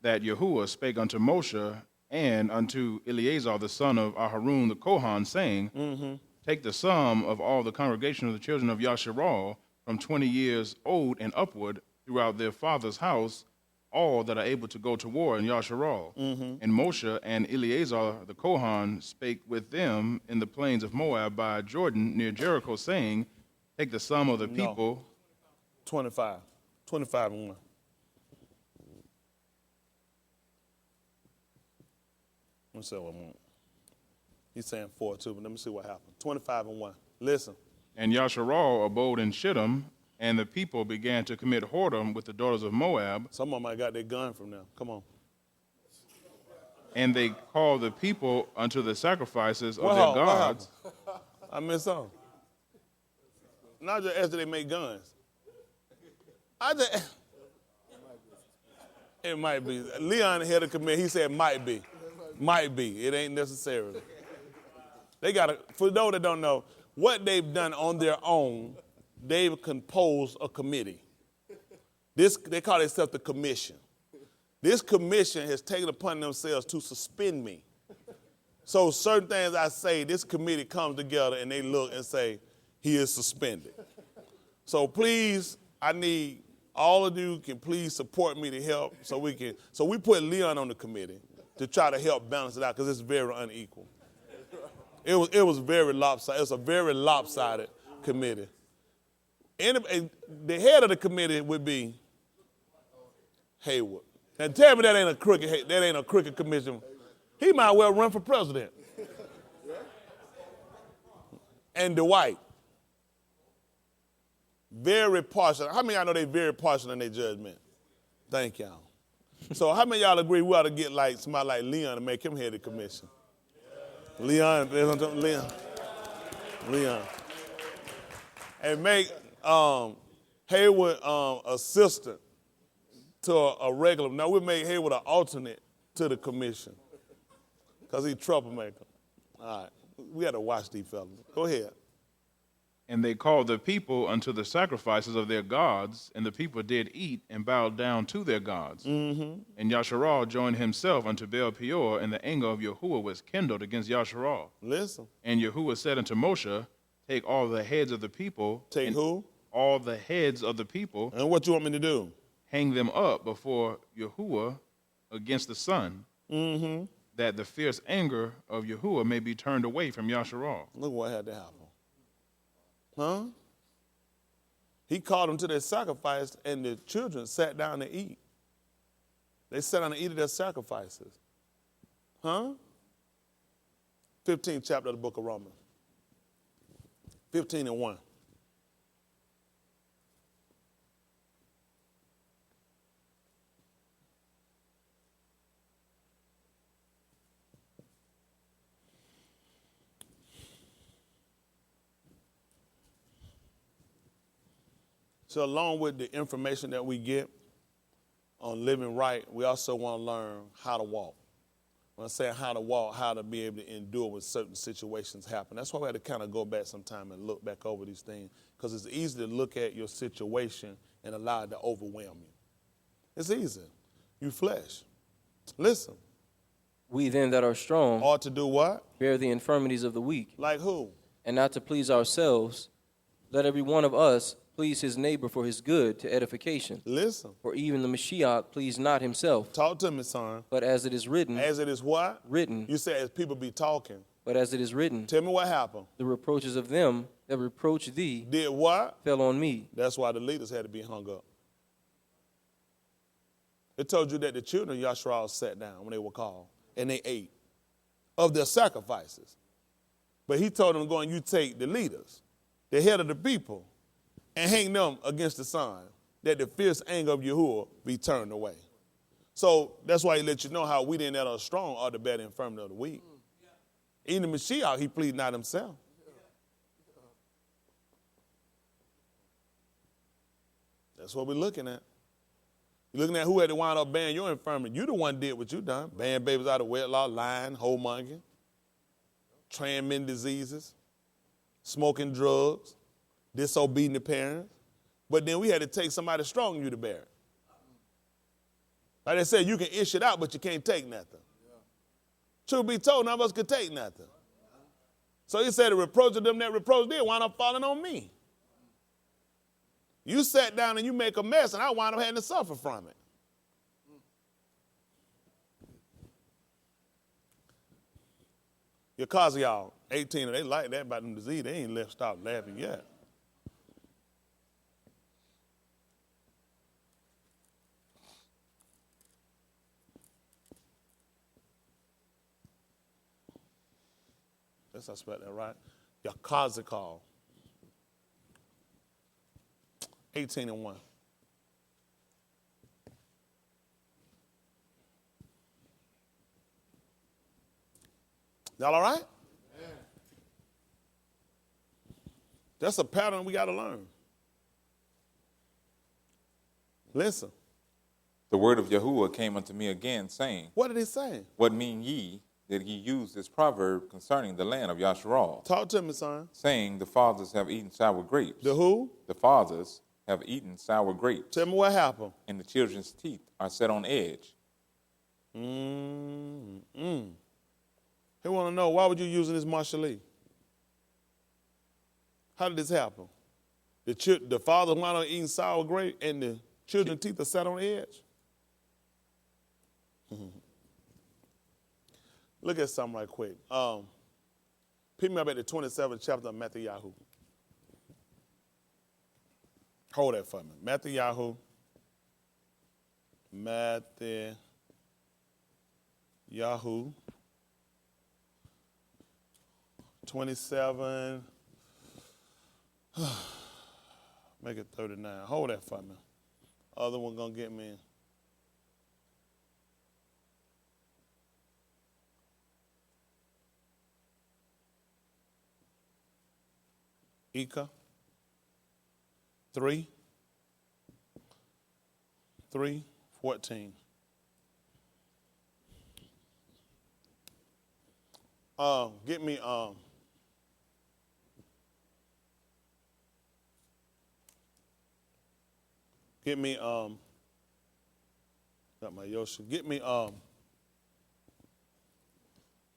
[SPEAKER 2] that Yahuwah spake unto Moshe and unto Eleazar the son of Aharon the Kohan, saying, Take the sum of all the congregation of the children of Yasharal from 20 years old and upward throughout their father's house, all that are able to go to war in Yasharal. And Moshe and Eleazar the Kohan spake with them in the plains of Moab by Jordan near Jericho, saying, Take the sum of the people.
[SPEAKER 1] 25. 25 and 1. Let me see what I want. He's saying 4 too, but let me see what happened. 25 and 1. Listen.
[SPEAKER 2] And Yasharal abode in Shittim, and the people began to commit whoredom with the daughters of Moab.
[SPEAKER 1] Some of them might got their gun from them. Come on.
[SPEAKER 2] And they called the people unto the sacrifices of their gods.
[SPEAKER 1] I missed something. Not just after they make guns. It might be. Leon had a commit. He said might be. Might be. It ain't necessarily. They got to, for those that don't know, what they've done on their own, they've composed a committee. They call themselves the commission. This commission has taken upon themselves to suspend me. So certain things I say, this committee comes together and they look and say, he is suspended. So please, I need all of you can please support me to help so we put Leon on the committee to try to help balance it out because it's very unequal. It was very lopsided. It's a very lopsided committee. And the head of the committee would be Haywood. And tell me that ain't a crooked commission. He might well run for president. And Dwight. Very partial. How many of y'all know they very partial in their judgment? Thank y'all. So how many of y'all agree we ought to get like somebody like Leon to make him head of the commission? Leon. And make Haywood assistant to a regular. Now we make Haywood an alternate to the commission because he's a troublemaker. All right. We got to watch these fellas. Go ahead.
[SPEAKER 2] And they called the people unto the sacrifices of their gods, and the people did eat and bowed down to their gods. And Yasharal joined himself unto Baal Peor, and the anger of Yahuwah was kindled against Yasharal.
[SPEAKER 1] Listen.
[SPEAKER 2] And Yahuwah said unto Moshe, Take all the heads of the people.
[SPEAKER 1] Take who?
[SPEAKER 2] All the heads of the people.
[SPEAKER 1] And what you want me to do?
[SPEAKER 2] Hang them up before Yahuwah against the sun, that the fierce anger of Yahuwah may be turned away from Yasharal.
[SPEAKER 1] Look what had to happen. Huh? He called them to their sacrifice, and the children sat down to eat. They sat down to eat of their sacrifices. Huh? 15th chapter of the book of Romans. 15 and 1. So along with the information that we get on living right, we also want to learn how to walk. When I say how to walk, how to be able to endure when certain situations happen. That's why we had to kind of go back sometime and look back over these things, because it's easy to look at your situation and allow it to overwhelm you. It's easy. You flesh. Listen.
[SPEAKER 3] We then that are strong
[SPEAKER 1] ought to do what?
[SPEAKER 3] Bear the infirmities of the weak.
[SPEAKER 1] Like who?
[SPEAKER 3] And not to please ourselves, let every one of us please his neighbor for his good to edification.
[SPEAKER 1] Listen.
[SPEAKER 3] For even the Mashiach pleased not himself.
[SPEAKER 1] Talk to me, son.
[SPEAKER 3] But as it is written.
[SPEAKER 1] As it is what?
[SPEAKER 3] Written.
[SPEAKER 1] You said as people be talking.
[SPEAKER 3] But as it is written.
[SPEAKER 1] Tell me what happened.
[SPEAKER 3] The reproaches of them that reproach thee.
[SPEAKER 1] Did what?
[SPEAKER 3] Fell on me.
[SPEAKER 1] That's why the leaders had to be hung up. It told you that the children of Yashral sat down when they were called, and they ate of their sacrifices. But he told them, go and you take the leaders. the head of the people, and hang them against the sun, that the fierce anger of Yahuwah be turned away. So that's why he let you know how we that are strong are to bear the infirmity of the weak. Even the Mashiach, he pleaded not himself. That's what we're looking at. You're looking at who had to wind up bearing your infirmity. You the one did what you done. Bearing babies out of wedlock, lying, whoremongering, transmitting diseases, smoking drugs, disobedient to parents. But then we had to take somebody strong than you to bear it. Like I said, you can ish it out, but you can't take nothing. Truth be told, none of us could take nothing. So he said the reproach of them that reproach did wind up falling on me. You sat down and you make a mess, and I wind up having to suffer from it. Your cause of y'all, 18, they like that about them disease. They ain't stopped laughing yet. Yes, I spelled that right. Your cause of call. 18 and 1. Y'all all right? Yeah. That's a pattern we got to learn. Listen.
[SPEAKER 4] The word of Yahuwah came unto me again, saying,
[SPEAKER 1] What did he say?
[SPEAKER 4] What mean ye that he used this proverb concerning the land of Yasharal?
[SPEAKER 1] Talk to me, son.
[SPEAKER 4] Saying, the fathers have eaten sour grapes.
[SPEAKER 1] The who?
[SPEAKER 4] The fathers have eaten sour grapes.
[SPEAKER 1] Tell me what happened.
[SPEAKER 4] And the children's teeth are set on edge.
[SPEAKER 1] He want to know, why would you using this Marshallee? How did this happen? The father wound up eating sour grape and the children's teeth are set on edge? Look at something right quick. Pick me up at the 27th chapter of Matthew. Hold that for me. Matthew. 27. Make it 39. Hold that for me. Other one gonna get me. Ika. 3:14. Get me got my Yosha. Get me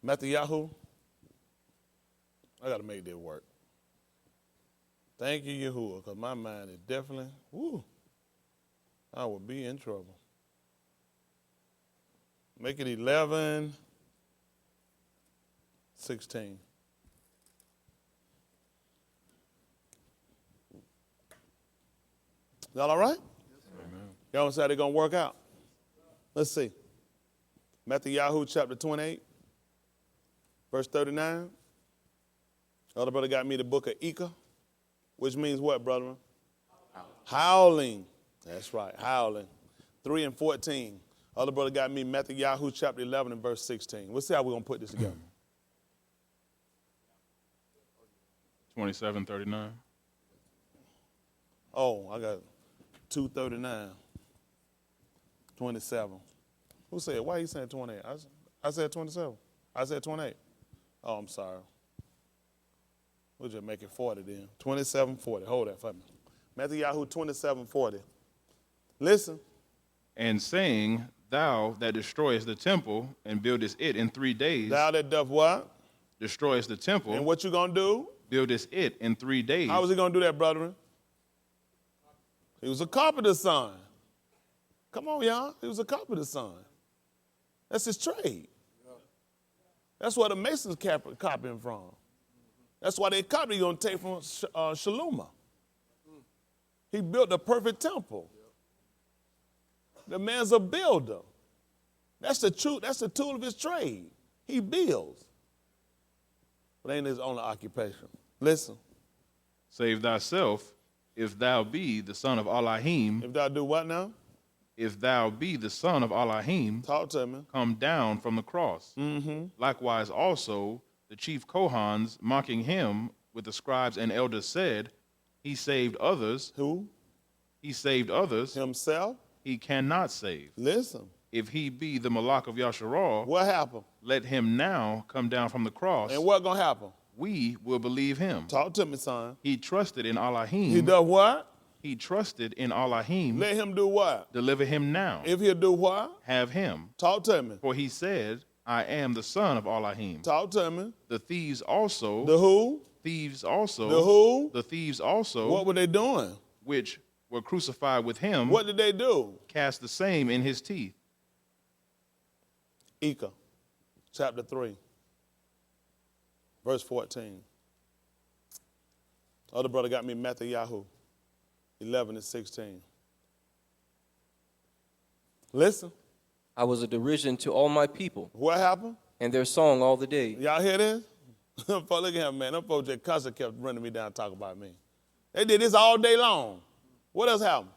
[SPEAKER 1] Matthew. I gotta make this work. Thank you, Yahuwah, because my mind is definitely, I would be in trouble. Make it 11:16. Y'all all right? Amen. Y'all want to say how they're going to work out? Let's see. Matthew chapter 28, verse 39. Other brother got me the book of Ika, which means what, brother? Howling. That's right, howling. 3 and 14. Other brother got me Matthew chapter 11 and verse 16. We'll see how we're going to put this together.
[SPEAKER 2] 27:39.
[SPEAKER 1] Oh, I got 2:39. 27. Who said? Why you saying 28? I said 27. I said 28. Oh, I'm sorry. We'll just make it 40 then. 27:40. Hold that for me. Matthew 27:40. Listen.
[SPEAKER 2] And saying, thou that destroyest the temple and buildest it in 3 days.
[SPEAKER 1] Thou that doth what?
[SPEAKER 2] Destroyest the temple.
[SPEAKER 1] And what you gonna do?
[SPEAKER 2] Buildest it in 3 days.
[SPEAKER 1] How was he gonna do that, brethren? He was a carpenter's son. Come on, y'all. He was a carpenter's son. That's his trade. That's where the masons copying from. That's why they copy you're going to take from Shaluma. He built a perfect temple. The man's a builder. That's the truth. That's the tool of his trade. He builds. But ain't his only occupation. Listen.
[SPEAKER 2] Save thyself, if thou be the son of Elohim.
[SPEAKER 1] If thou do what now?
[SPEAKER 2] If thou be the son of Elohim,
[SPEAKER 1] Talk to me.
[SPEAKER 2] come down from the cross. Likewise also the chief Kohans, mocking him with the scribes and elders, said, he saved others.
[SPEAKER 1] Who?
[SPEAKER 2] He saved others.
[SPEAKER 1] Himself?
[SPEAKER 2] He cannot save.
[SPEAKER 1] Listen.
[SPEAKER 2] If he be the Malak of Yasharal,
[SPEAKER 1] What happened?
[SPEAKER 2] let him now come down from the cross.
[SPEAKER 1] And what gonna happen?
[SPEAKER 2] We will believe him.
[SPEAKER 1] Talk to me, son.
[SPEAKER 2] He trusted in Elohim.
[SPEAKER 1] He does what?
[SPEAKER 2] He trusted in Elohim.
[SPEAKER 1] Let him do what?
[SPEAKER 2] Deliver him now.
[SPEAKER 1] If he'll do what?
[SPEAKER 2] Have him.
[SPEAKER 1] Talk to me.
[SPEAKER 2] For he said, I am the son of Elohim.
[SPEAKER 1] Talk to me.
[SPEAKER 2] The thieves also.
[SPEAKER 1] The who?
[SPEAKER 2] Thieves also.
[SPEAKER 1] The who?
[SPEAKER 2] The thieves also.
[SPEAKER 1] What were they doing?
[SPEAKER 2] Which were crucified with him.
[SPEAKER 1] What did they do?
[SPEAKER 2] Cast the same in his teeth.
[SPEAKER 1] Ika, chapter 3, verse 14. Other brother got me Matthew 11 and 16. Listen.
[SPEAKER 3] I was a derision to all my people,
[SPEAKER 1] What happened?
[SPEAKER 3] and their song all the day.
[SPEAKER 1] Y'all hear this? Look at him, man. Them folks just constantly kept running me down and talking about me. They did this all day long. What else happened?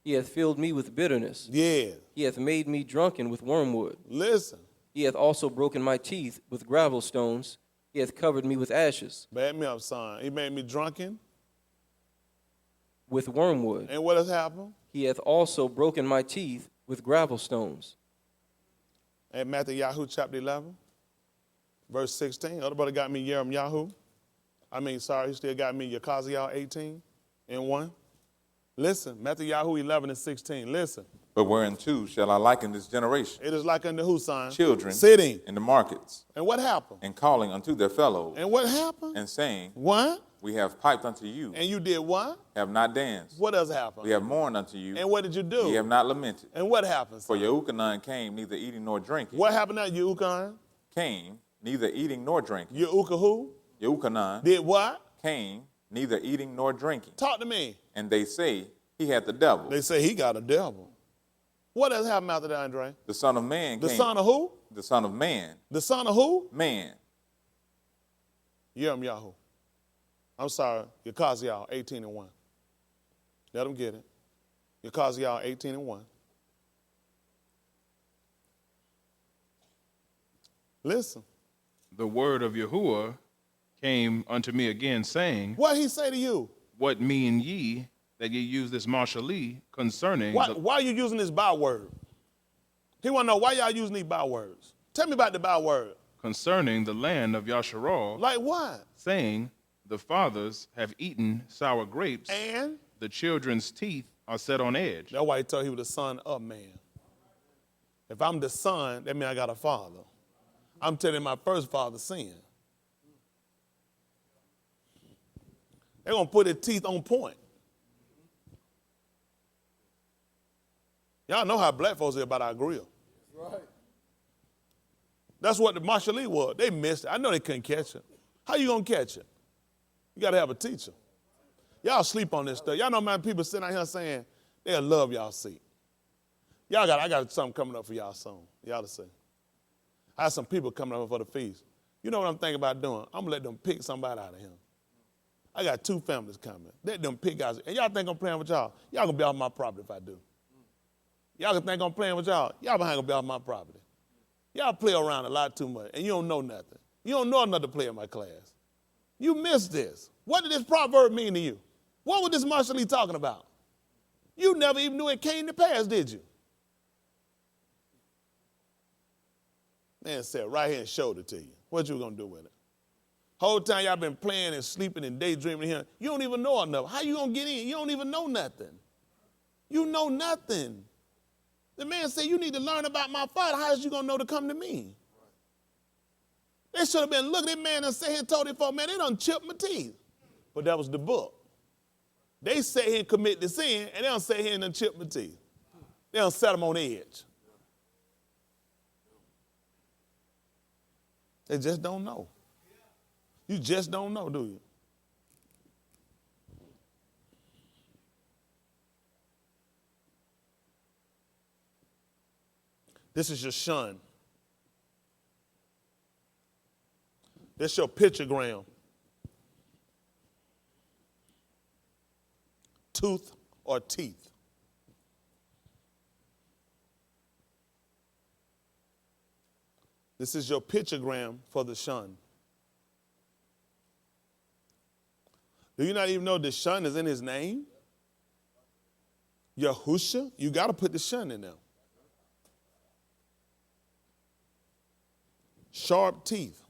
[SPEAKER 3] He hath filled me with bitterness.
[SPEAKER 1] Yeah.
[SPEAKER 3] He hath made me drunken with wormwood.
[SPEAKER 1] Listen.
[SPEAKER 3] He hath also broken my teeth with gravel stones. He hath covered me with ashes,
[SPEAKER 1] Back me up, son. He made me drunken.
[SPEAKER 3] with wormwood.
[SPEAKER 1] And what has happened?
[SPEAKER 3] He hath also broken my teeth with gravel stones.
[SPEAKER 1] And Matthew chapter 11, verse 16. Other brother got me Yahoo. He still got me Yakaziah 18 and 1. Listen, Matthew 11 and 16. Listen.
[SPEAKER 4] But whereunto shall I liken this generation?
[SPEAKER 1] It is like unto who, son?
[SPEAKER 4] Children
[SPEAKER 1] sitting
[SPEAKER 4] in the markets,
[SPEAKER 1] And what happened?
[SPEAKER 4] and calling unto their fellows,
[SPEAKER 1] And what happened?
[SPEAKER 4] and saying,
[SPEAKER 1] What?
[SPEAKER 4] We have piped unto you,
[SPEAKER 1] And you did what?
[SPEAKER 4] have not danced.
[SPEAKER 1] What else happened?
[SPEAKER 4] We have mourned unto you,
[SPEAKER 1] And what did you do?
[SPEAKER 4] ye have not lamented.
[SPEAKER 1] And what happened?
[SPEAKER 4] For
[SPEAKER 1] son?
[SPEAKER 4] Yahukanan came neither eating nor drinking.
[SPEAKER 1] What happened now, Yukan?
[SPEAKER 4] Came neither eating nor drinking.
[SPEAKER 1] Yuka who?
[SPEAKER 4] Yahukanan
[SPEAKER 1] Did what?
[SPEAKER 4] came neither eating nor drinking.
[SPEAKER 1] Talk to me.
[SPEAKER 4] And they say he had the devil.
[SPEAKER 1] They say he got a devil. What else happened after that, Andre?
[SPEAKER 4] The Son of Man
[SPEAKER 1] The
[SPEAKER 4] came.
[SPEAKER 1] son of who?
[SPEAKER 4] The Son of Man.
[SPEAKER 1] The son of who?
[SPEAKER 4] Man.
[SPEAKER 1] Yahoo. I'm sorry, Yakaziah 18 and 1. Let them get it. Yakaziah 18 and 1. Listen.
[SPEAKER 2] The word of Yahuwah came unto me again, saying,
[SPEAKER 1] What he say to you?
[SPEAKER 2] What mean ye that ye use this marshali concerning
[SPEAKER 1] Why are you using this byword? He want to know why y'all using these bywords. Tell me about the byword.
[SPEAKER 2] concerning the land of Yasharal,
[SPEAKER 1] Like what?
[SPEAKER 2] saying, the fathers have eaten sour grapes,
[SPEAKER 1] And
[SPEAKER 2] the children's teeth are set on edge.
[SPEAKER 1] that's why he told he was the son of man. If I'm the son, that means I got a father. I'm telling my first father sinned. They're going to put his teeth on point. Y'all know how black folks is about our grill.
[SPEAKER 5] Right.
[SPEAKER 1] That's what the martial league was. They missed it. I know they couldn't catch it. How you going to catch it? You got to have a teacher. Y'all sleep on this stuff. Y'all know man, people sitting out here saying they'll love y'all seat. I got something coming up for y'all soon. Y'all to see. I have some people coming up for the feast. You know what I'm thinking about doing? I'm going to let them pick somebody out of here. I got 2 families coming. Let them pick guys. And y'all think I'm playing with y'all? Y'all going to be off my property if I do. Y'all can think I'm playing with y'all? Y'all behind going to be off my property. Y'all play around a lot too much, and you don't know nothing. You don't know another player in my class. You missed this. What did this proverb mean to you? What was this Marshall Lee talking about? You never even knew it came to pass, did you? Man said right here and showed it to you. What you gonna do with it? Whole time y'all been playing and sleeping and daydreaming here. You don't even know enough. How you gonna get in? You don't even know nothing. You know nothing. The man said, you need to learn about my father. How is you gonna know to come to me? They should have been looking at that man and said here and told him, man, they done chipped my teeth. But that was the book. They sat here and commit the sin, and they don't sit here and done chip my teeth. They don't set them on edge. They just don't know. You just don't know, do you? This is your shun. This your pictogram. tooth, or teeth. This is your pictogram for the shun. Do you not even know the shun is in his name? Yahusha, you got to put the shun in there. Sharp teeth.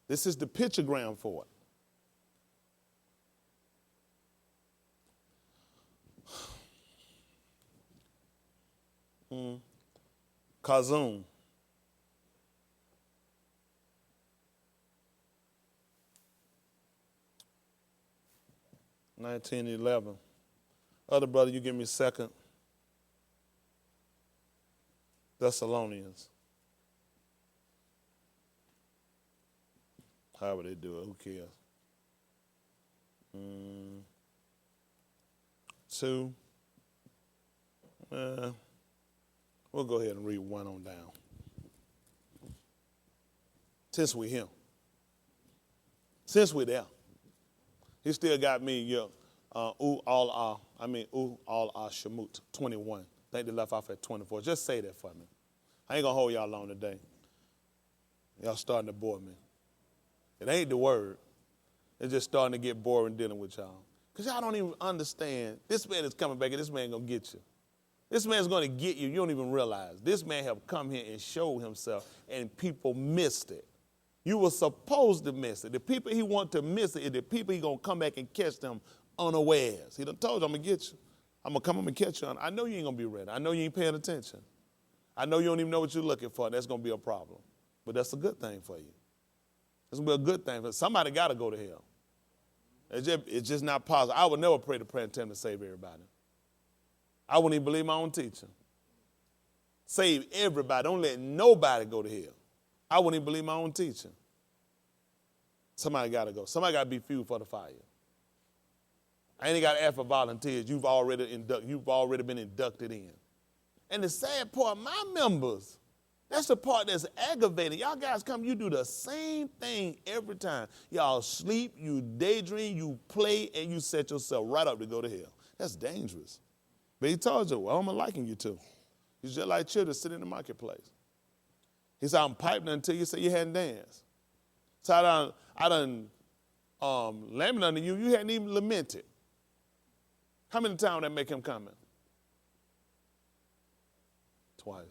[SPEAKER 1] This is the pictogram for it. Kazum. $19.11. Other brother, you give me second. Thessalonians. However they do it, who cares? 2. We'll go ahead and read 1 on down. Since we're here. Since we're there. He still got me, all Shemut, 21. I think they left off at 24. Just say that for me. I ain't going to hold y'all long today. Y'all starting to bore me. It ain't the word. It's just starting to get boring dealing with y'all. Because y'all don't even understand. This man is coming back and this man going to get you. This man's going to get you. You don't even realize. This man have come here and showed himself and people missed it. You were supposed to miss it. The people he want to miss it is the people he going to come back and catch them unawares. He done told you, I'm going to get you. I'm going to come up and catch you. I know you ain't going to be ready. I know you ain't paying attention. I know you don't even know what you're looking for. That's going to be a problem. But that's a good thing for you. It's going to be a good thing. Somebody got to go to hell. It's just not possible. I would never pray the prayer and attempt to save everybody. I wouldn't even believe my own teaching. Save everybody. Don't let nobody go to hell. I wouldn't even believe my own teaching. Somebody got to go. Somebody got to be fueled for the fire. I ain't got to ask for volunteers. You've already been inducted in. And the sad part, my members, that's the part that's aggravating. Y'all guys come, you do the same thing every time. Y'all sleep, you daydream, you play, and you set yourself right up to go to hell. That's dangerous. But he told you, well, I'm liking you to. He's just like children sitting in the marketplace. He said, I'm piping until you say you hadn't danced. So I done lamented unto you, you hadn't even lamented. How many times that make him coming? Twice.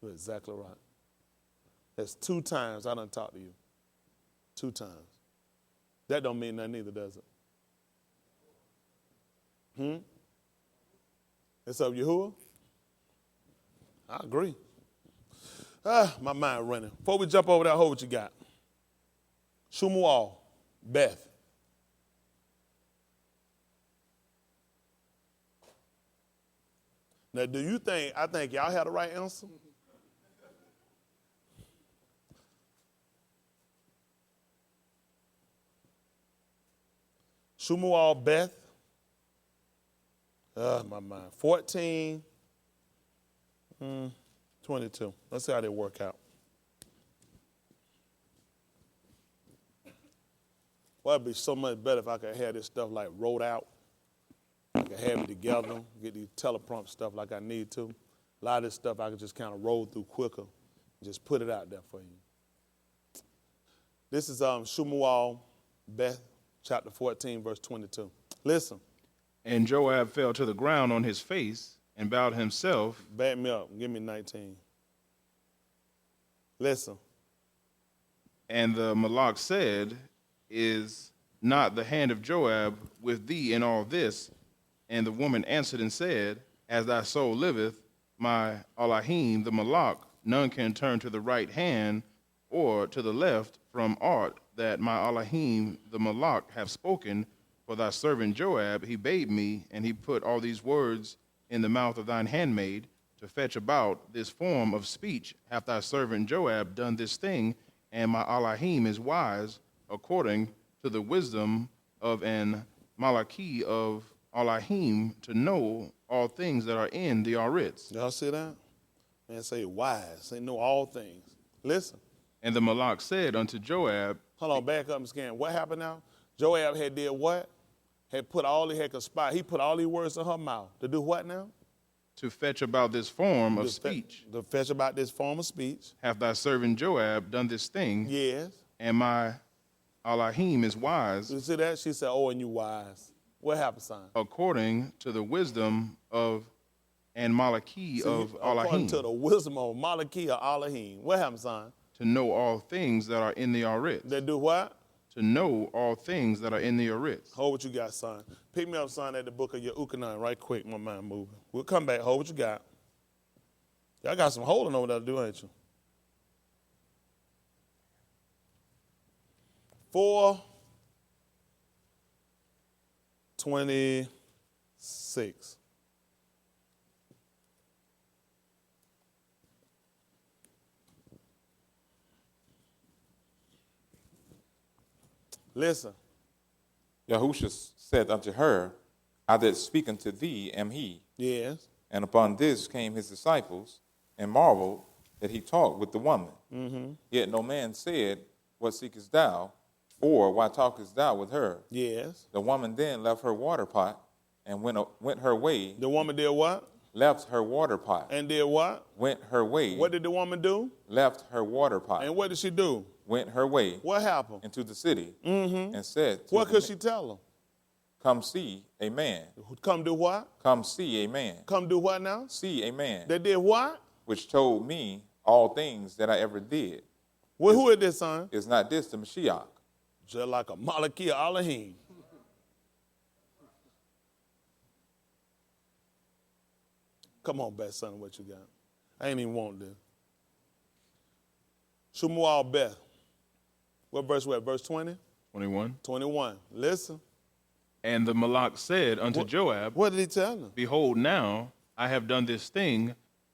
[SPEAKER 1] You're exactly right. That's 2 times I done talked to you. 2 times. That don't mean nothing either, does it? It's up Yahuwah? I agree. My mind running. Before we jump over that, hold what you got. Shumuel, Beth. Now, do you think, I think y'all had the right answer? Shumuel, Beth. My mind. 14, 22. Let's see how they work out. Well, it'd be so much better if I could have this stuff like wrote out. I could have it together, get these teleprompt stuff like I need to. A lot of this stuff I could just kind of roll through quicker and just put it out there for you. This is Shumuel, Beth, chapter 14, verse 22. Listen.
[SPEAKER 2] And Joab fell to the ground on his face and bowed himself.
[SPEAKER 1] Back me up. Give me 19. Listen.
[SPEAKER 2] And the Malach said, is not the hand of Joab with thee in all this? And the woman answered and said, as thy soul liveth, my Elohim, the Malach, none can turn to the right hand or to the left from aught that my Elohim, the Malach, have spoken. For thy servant Joab, he bade me, and he put all these words in the mouth of thine handmaid to fetch about this form of speech. Hath thy servant Joab done this thing, and my Elohim is wise, according to the wisdom of an Malachi of Elohim, to know all things that are in the Aritz.
[SPEAKER 1] Y'all see that? Man, say wise. Say know all things. Listen.
[SPEAKER 2] And the Malach said unto Joab,
[SPEAKER 1] Hold on, back up and scan. What happened now? Joab had did what? Had conspired. He put all these words in her mouth. To do what now?
[SPEAKER 2] To fetch about this form of speech.
[SPEAKER 1] To fetch about this form of speech.
[SPEAKER 2] Hath thy servant Joab done this thing?
[SPEAKER 1] Yes.
[SPEAKER 2] And my Elohim is wise.
[SPEAKER 1] You see that? She said, oh, and you wise. What happened, son?
[SPEAKER 2] According to the wisdom of and Malachi of Elohim.
[SPEAKER 1] According to the wisdom of Malachi of Elohim. What happened, son?
[SPEAKER 2] To know all things that are in the Aritz.
[SPEAKER 1] They do what?
[SPEAKER 2] To know all things that are in the Aritz.
[SPEAKER 1] Hold what you got, son. Pick me up, son, at the book of Yahushua right quick. My mind moving. We'll come back. Hold what you got. Y'all got some holding over there to do, ain't you? 4:26. Listen.
[SPEAKER 4] Yahusha said unto her, I that speak unto thee am he.
[SPEAKER 1] Yes.
[SPEAKER 4] And upon this came his disciples, and marveled that he talked with the woman. Mm-hmm. Yet no man said, what seekest thou? Or why talkest thou with her?
[SPEAKER 1] Yes.
[SPEAKER 4] The woman then left her water pot and went her way.
[SPEAKER 1] The woman did what?
[SPEAKER 4] Left her water pot.
[SPEAKER 1] And did what?
[SPEAKER 4] Went her way.
[SPEAKER 1] What did the woman do?
[SPEAKER 4] Left her water pot.
[SPEAKER 1] And what did she do?
[SPEAKER 4] Went her way.
[SPEAKER 1] What happened?
[SPEAKER 4] Into the city.
[SPEAKER 1] Mm-hmm.
[SPEAKER 4] And said,
[SPEAKER 1] what could she tell him?
[SPEAKER 4] Come see a man.
[SPEAKER 1] Come do what?
[SPEAKER 4] Come see a man.
[SPEAKER 1] Come do what now?
[SPEAKER 4] See a man.
[SPEAKER 1] They did what?
[SPEAKER 4] Which told me all things that I ever did.
[SPEAKER 1] Well, who is this, son?
[SPEAKER 4] Is not this the Mashiach?
[SPEAKER 1] Just like a Malachi of Elohim. Come on, best son, what you got? I ain't even want this. Shumuel Beth. What verse we at? Verse 20?
[SPEAKER 2] 21.
[SPEAKER 1] 21. Listen.
[SPEAKER 2] And the Malach said unto Joab,
[SPEAKER 1] what did he tell him?
[SPEAKER 2] Behold, now I have done this thing.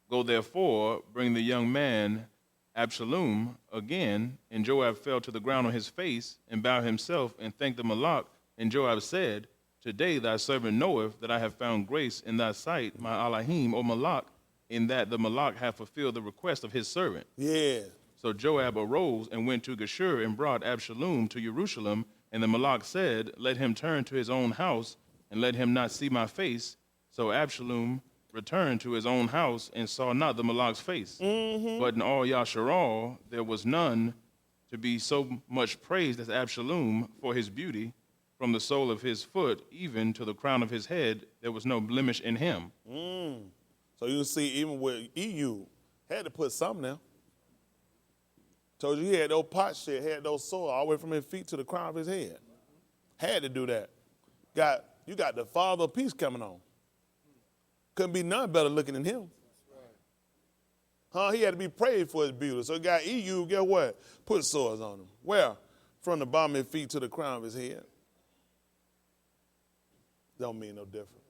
[SPEAKER 2] Go therefore, bring the young man Absalom again. And Joab fell to the ground on his face and bowed himself and thanked the Malach. And Joab said, Today thy servant knoweth that I have found grace in thy sight, my Elohim, O Malach, in that the Malach hath fulfilled the request of his servant.
[SPEAKER 1] Yeah.
[SPEAKER 2] So Joab arose and went to Geshur and brought Absalom to Jerusalem. And the Malach said, Let him turn to his own house, and let him not see my face. So Absalom returned to his own house and saw not the Malach's face. Mm-hmm. But in all Yasharal there was none to be so much praised as Absalom for his beauty. From the sole of his foot even to the crown of his head, there was no blemish in him.
[SPEAKER 1] So you see, even with EU, had to put something there. Told you he had those pot shit, had those sores all the way from his feet to the crown of his head. Had to do that. You got the Father of peace coming on. Couldn't be none better looking than him. He had to be praised for his beauty. So he got EU, guess what? Put sores on him. Where? From the bottom of his feet to the crown of his head. Don't mean no different.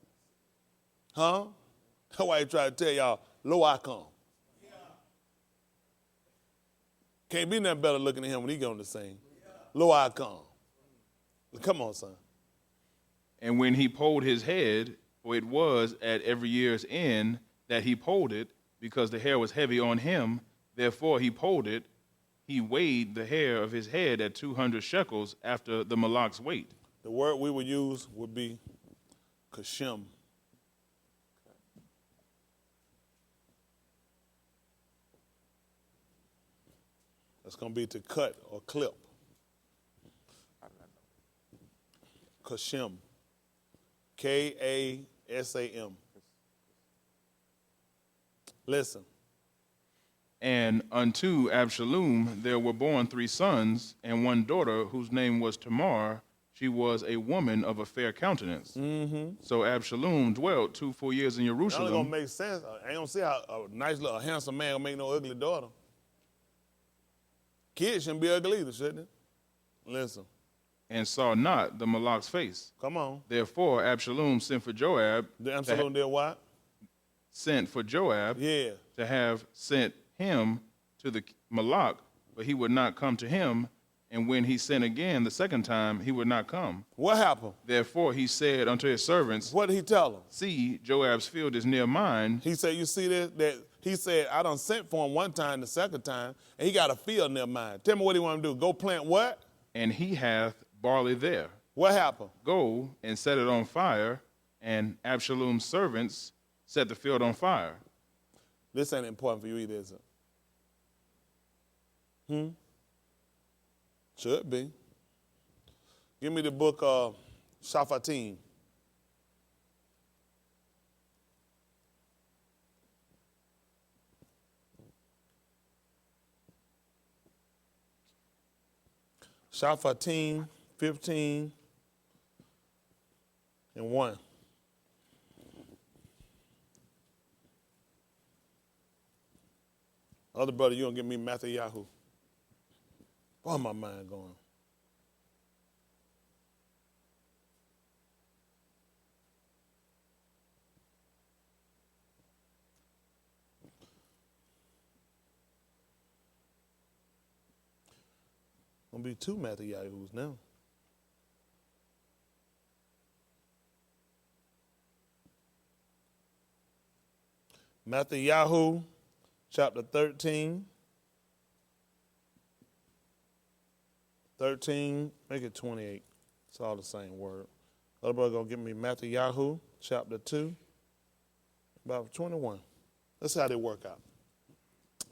[SPEAKER 1] That's why he tried to tell y'all, lo I come. Can't be nothing better looking at him when he get on the scene. Lo I come. Come on, son.
[SPEAKER 2] And when he polled his head, for it was at every year's end that he polled it, because the hair was heavy on him, therefore he polled it, he weighed the hair of his head at 200 shekels after the Malach's weight.
[SPEAKER 1] The word we would use would be kashem. That's going to be to cut or clip. Kashem. K-A-S-A-M. Listen.
[SPEAKER 2] And unto Absalom there were born 3 sons and 1 daughter, whose name was Tamar. She was a woman of a fair countenance. Mm-hmm. So Absalom dwelt 2 full years in Jerusalem.
[SPEAKER 1] That only gonna make sense. I ain't gonna see how a nice little handsome man gonna make no ugly daughter. Kids shouldn't be ugly either, shouldn't it? Listen.
[SPEAKER 2] And saw not the Malach's face.
[SPEAKER 1] Come on.
[SPEAKER 2] Therefore Absalom sent for Joab.
[SPEAKER 1] The Absalom did what?
[SPEAKER 2] Sent for Joab.
[SPEAKER 1] Yeah.
[SPEAKER 2] To have sent him to the Malach, but he would not come to him. And when he sent again the second time, he would not come.
[SPEAKER 1] What happened?
[SPEAKER 2] Therefore he said unto his servants,
[SPEAKER 1] what did he tell them?
[SPEAKER 2] See, Joab's field is near mine.
[SPEAKER 1] He said, you see this? That he said, I done sent for him one time, the second time, and he got a field near mine. Tell me what he want to do. Go plant what?
[SPEAKER 2] and he hath barley there.
[SPEAKER 1] What happened?
[SPEAKER 2] Go and set it on fire. And Absalom's servants set the field on fire.
[SPEAKER 1] This ain't important for you either, is it? Should be. Give me the book of Shaphatim. Shaphatim 15 and 1. Other brother, you gonna give me Matthew. Why my mind going? Gonna be two Matthew now. Matthew chapter 13. 13, make it 28. It's all the same word. Other brother gonna give me Matthew chapter 2, about 21. Let's see how they work out.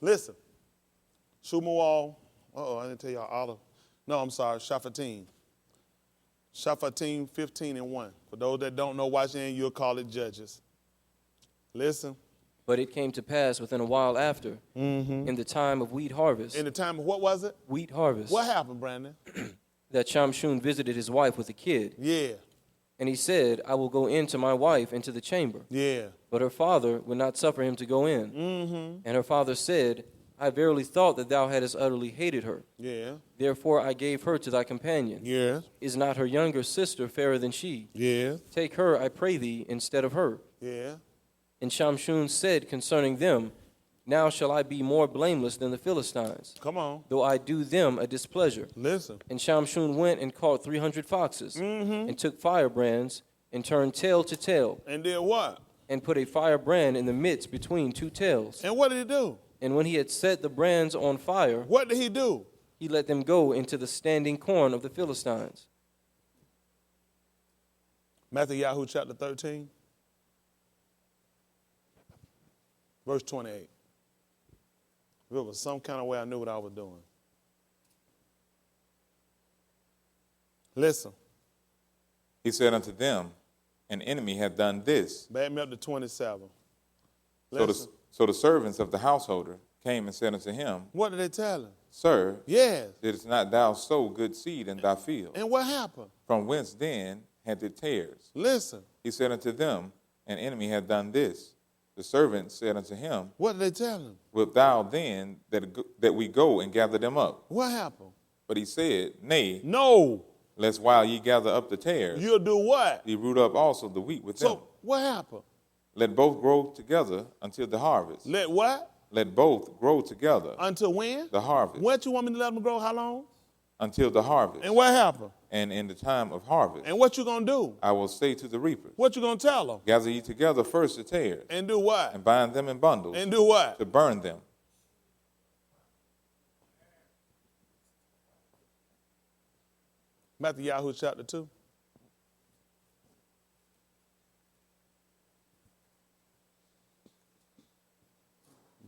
[SPEAKER 1] Listen. Shumuel, I didn't tell y'all all of. No, I'm sorry, Shaphatim. Shaphatim 15 and 1. For those that don't know, watch in, you'll call it Judges. Listen.
[SPEAKER 3] But it came to pass within a while after, in the time of wheat harvest.
[SPEAKER 1] In the time of what was it?
[SPEAKER 3] Wheat harvest.
[SPEAKER 1] What happened, Brandon?
[SPEAKER 3] That Shamshun visited his wife with a kid.
[SPEAKER 1] Yeah.
[SPEAKER 3] And he said, I will go in to my wife into the chamber.
[SPEAKER 1] Yeah.
[SPEAKER 3] But her father would not suffer him to go in. And her father said, I verily thought that thou hadst utterly hated her.
[SPEAKER 1] Yeah.
[SPEAKER 3] Therefore I gave her to thy companion.
[SPEAKER 1] Yes.
[SPEAKER 3] Is not her younger sister fairer than she?
[SPEAKER 1] Yes.
[SPEAKER 3] Take her, I pray thee, instead of her.
[SPEAKER 1] Yeah.
[SPEAKER 3] And Shamshun said concerning them, Now shall I be more blameless than the Philistines,
[SPEAKER 1] Come on.
[SPEAKER 3] though I do them a displeasure.
[SPEAKER 1] Listen.
[SPEAKER 3] And Shamshun went and caught 300 foxes, and took firebrands, and turned tail to tail,
[SPEAKER 1] And did what?
[SPEAKER 3] and put a firebrand in the midst between two tails.
[SPEAKER 1] And what did he do?
[SPEAKER 3] And when he had set the brands on fire,
[SPEAKER 1] What did he do?
[SPEAKER 3] he let them go into the standing corn of the Philistines.
[SPEAKER 1] Matthew chapter 13, verse 28. If it was some kind of way I knew what I was doing. Listen.
[SPEAKER 4] He said unto them, An enemy hath done this.
[SPEAKER 1] Back me up to 27.
[SPEAKER 4] So the servants of the householder came and said unto him,
[SPEAKER 1] What did they tell him?
[SPEAKER 4] Sir,
[SPEAKER 1] Yes.
[SPEAKER 4] didst not thou sow good seed in thy field?
[SPEAKER 1] And what happened?
[SPEAKER 4] From whence then hath it tares?
[SPEAKER 1] Listen.
[SPEAKER 4] He said unto them, An enemy hath done this. The servants said unto him,
[SPEAKER 1] What did they tell him?
[SPEAKER 4] Wilt thou then that we go and gather them up?
[SPEAKER 1] What happened?
[SPEAKER 4] But he said, Nay,
[SPEAKER 1] No.
[SPEAKER 4] lest while ye gather up the tares,
[SPEAKER 1] You'll do what?
[SPEAKER 4] ye root up also the wheat with them.
[SPEAKER 1] So what happened?
[SPEAKER 4] Let both grow together until the harvest.
[SPEAKER 1] Let what?
[SPEAKER 4] Let both grow together.
[SPEAKER 1] Until when?
[SPEAKER 4] The harvest.
[SPEAKER 1] What you want me to let them grow? How long?
[SPEAKER 4] Until the harvest.
[SPEAKER 1] And what happened?
[SPEAKER 4] And in the time of harvest,
[SPEAKER 1] And what you gonna do?
[SPEAKER 4] I will say to the reapers,
[SPEAKER 1] What you gonna tell them?
[SPEAKER 4] Gather ye together first the tares,
[SPEAKER 1] And do what?
[SPEAKER 4] and bind them in bundles,
[SPEAKER 1] And do what?
[SPEAKER 4] to burn them.
[SPEAKER 1] Matthew chapter 2.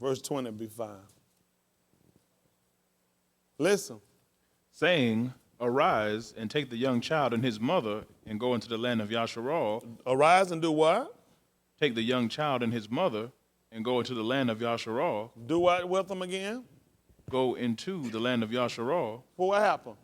[SPEAKER 1] Verse 20 be fine. Listen.
[SPEAKER 2] Saying, Arise and take the young child and his mother and go into the land of Yasharal.
[SPEAKER 1] Arise and do what?
[SPEAKER 2] Take the young child and his mother and go into the land of Yasharal.
[SPEAKER 1] Do what with them again?
[SPEAKER 2] Go into the land of Yasharal.
[SPEAKER 1] For what happened?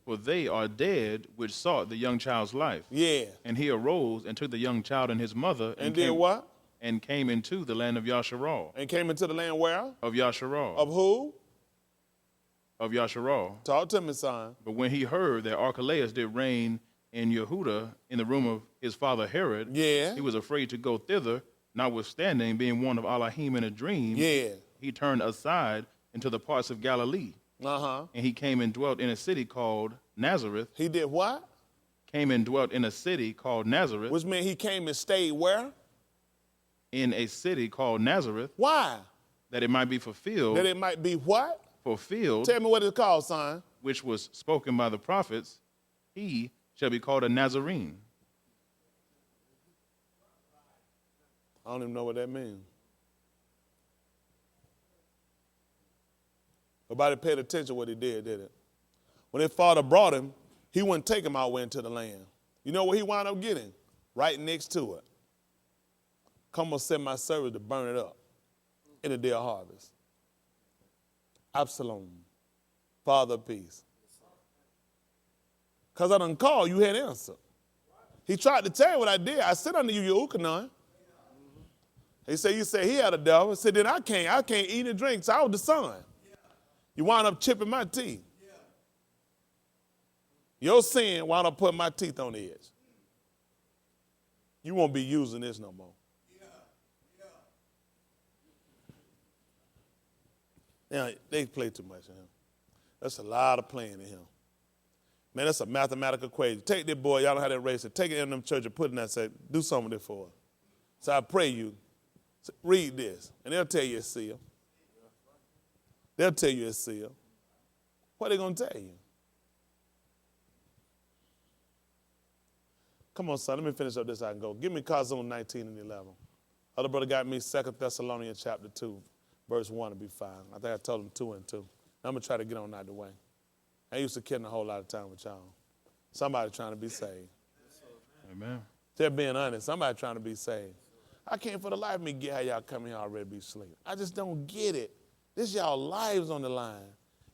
[SPEAKER 2] For they are dead which sought the young child's life.
[SPEAKER 1] Yeah.
[SPEAKER 2] And he arose and took the young child and his mother
[SPEAKER 1] And did what?
[SPEAKER 2] And came into the land of Yasharal.
[SPEAKER 1] And came into the land where?
[SPEAKER 2] Of Yasharal.
[SPEAKER 1] Of who?
[SPEAKER 2] Of Yasharal.
[SPEAKER 1] Talk to me, son.
[SPEAKER 2] But when he heard that Archelaus did reign in Yehuda in the room of his father Herod,
[SPEAKER 1] Yeah.
[SPEAKER 2] he was afraid to go thither, notwithstanding being warned of Elohim in a dream.
[SPEAKER 1] Yeah.
[SPEAKER 2] He turned aside into the parts of Galilee.
[SPEAKER 1] Uh-huh.
[SPEAKER 2] And he came and dwelt in a city called Nazareth.
[SPEAKER 1] He did what?
[SPEAKER 2] Came and dwelt in a city called Nazareth.
[SPEAKER 1] Which meant he came and stayed where?
[SPEAKER 2] In a city called Nazareth.
[SPEAKER 1] Why?
[SPEAKER 2] That it might be fulfilled.
[SPEAKER 1] That it might be what?
[SPEAKER 2] Fulfilled.
[SPEAKER 1] Tell me what it's called, son.
[SPEAKER 2] which was spoken by the prophets, he shall be called a Nazarene.
[SPEAKER 1] I don't even know what that means. Nobody paid attention to what he did it? When his father brought him, he wouldn't take him out into the land. You know what he wound up getting? Right next to it. Come on, send my servant to burn it up in the day of harvest. Absalom, father of peace. Because I done called, you had answer. He tried to tell you what I did. I sit under you, your Ukanon. He said, you said he had a devil. He said, then I can't eat and drink. So I was the son. You wound up chipping my teeth. Your sin wound up putting my teeth on the edge. You won't be using this no more. Yeah, they play too much in him. That's a lot of playing in him. Man, that's a mathematical equation. Take that boy, y'all know how to raise it. Take it in them church and put it in that and say, do something with it for us. So I pray you, read this, and they'll tell you it's sealed. They'll tell you it's sealed. What are they going to tell you? Come on, son, let me finish up this. I can go. Give me Cartoon 19 and 11. Other brother got me 2 Thessalonians chapter 2, verse 1 to be fine. I think I told him 2 and 2. Now I'm going to try to get on out of the way. I used to kill a whole lot of time with y'all. Somebody trying to be saved.
[SPEAKER 2] Amen.
[SPEAKER 1] Just being honest, somebody trying to be saved. I can't for the life of me get how y'all come here already be asleep. I just don't get it. This y'all lives on the line.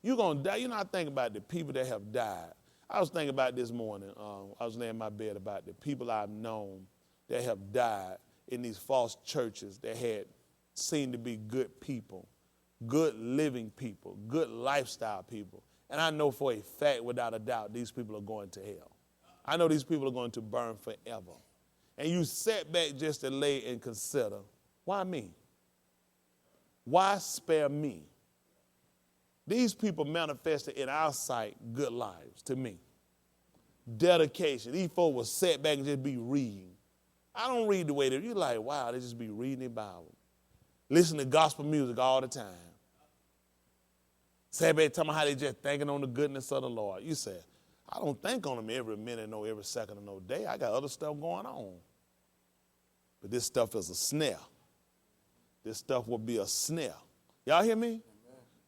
[SPEAKER 1] You're going to die. You know, I think about the people that have died. I was thinking about this morning. I was laying in my bed about the people I've known that have died in these false churches that had seemed to be good people, good living people, good lifestyle people. And I know for a fact, without a doubt, these people are going to hell. I know these people are going to burn forever. And you sit back just to lay and consider, why me? Why spare me? These people manifested in our sight good lives to me. Dedication. These folks will sit back and just be reading. I don't read the way that you're like, wow, they just be reading the Bible. Listen to gospel music all the time. Say back talking about how they just thinking on the goodness of the Lord. You say, I don't think on them every minute, no, every second, no day. I got other stuff going on. But this stuff is a snare. This stuff will be a snare. Y'all hear me?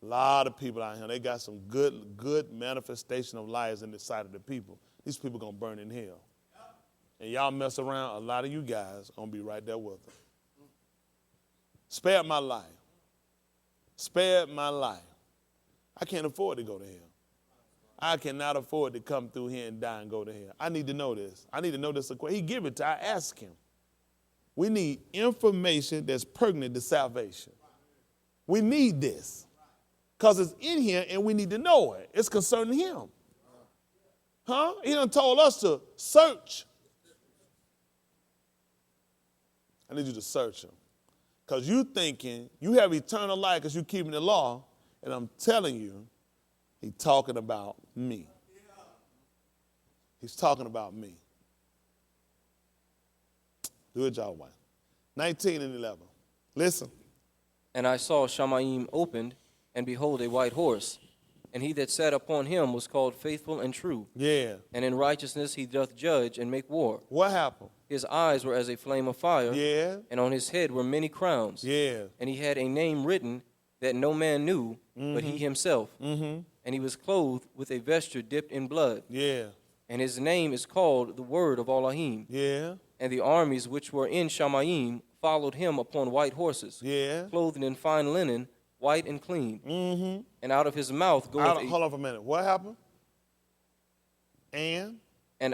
[SPEAKER 1] A lot of people out here, they got some good manifestation of lies in the sight of the people. These people going to burn in hell. And y'all mess around, a lot of you guys going to be right there with them. Spared my life. Spared my life. I can't afford to go to hell. I cannot afford to come through here and die and go to hell. I need to know this. I need to know this. He give it to I ask him. We need information that's pertinent to salvation. We need this. Because it's in here and we need to know it. It's concerning him. Huh? He done told us to search. I need you to search him. Because you thinking you have eternal life because you keeping the law. And I'm telling you, he's talking about me. He's talking about me. Do it y'all way. 19 and 11. Listen.
[SPEAKER 3] And I saw Shamayim opened, and behold, a white horse. And he that sat upon him was called Faithful and True.
[SPEAKER 1] Yeah.
[SPEAKER 3] And in righteousness he doth judge and make war.
[SPEAKER 1] What happened?
[SPEAKER 3] His eyes were as a flame of fire.
[SPEAKER 1] Yeah.
[SPEAKER 3] And on his head were many crowns.
[SPEAKER 1] Yeah.
[SPEAKER 3] And he had a name written that no man knew, but he himself. And he was clothed with a vesture dipped in blood.
[SPEAKER 1] Yeah.
[SPEAKER 3] And his name is called the Word of Elohim.
[SPEAKER 1] Yeah.
[SPEAKER 3] And the armies which were in Shamayim followed him upon white horses,
[SPEAKER 1] Yeah.
[SPEAKER 3] clothed in fine linen, white and clean. And out of his mouth goeth
[SPEAKER 1] Hold on for a minute. What happened? And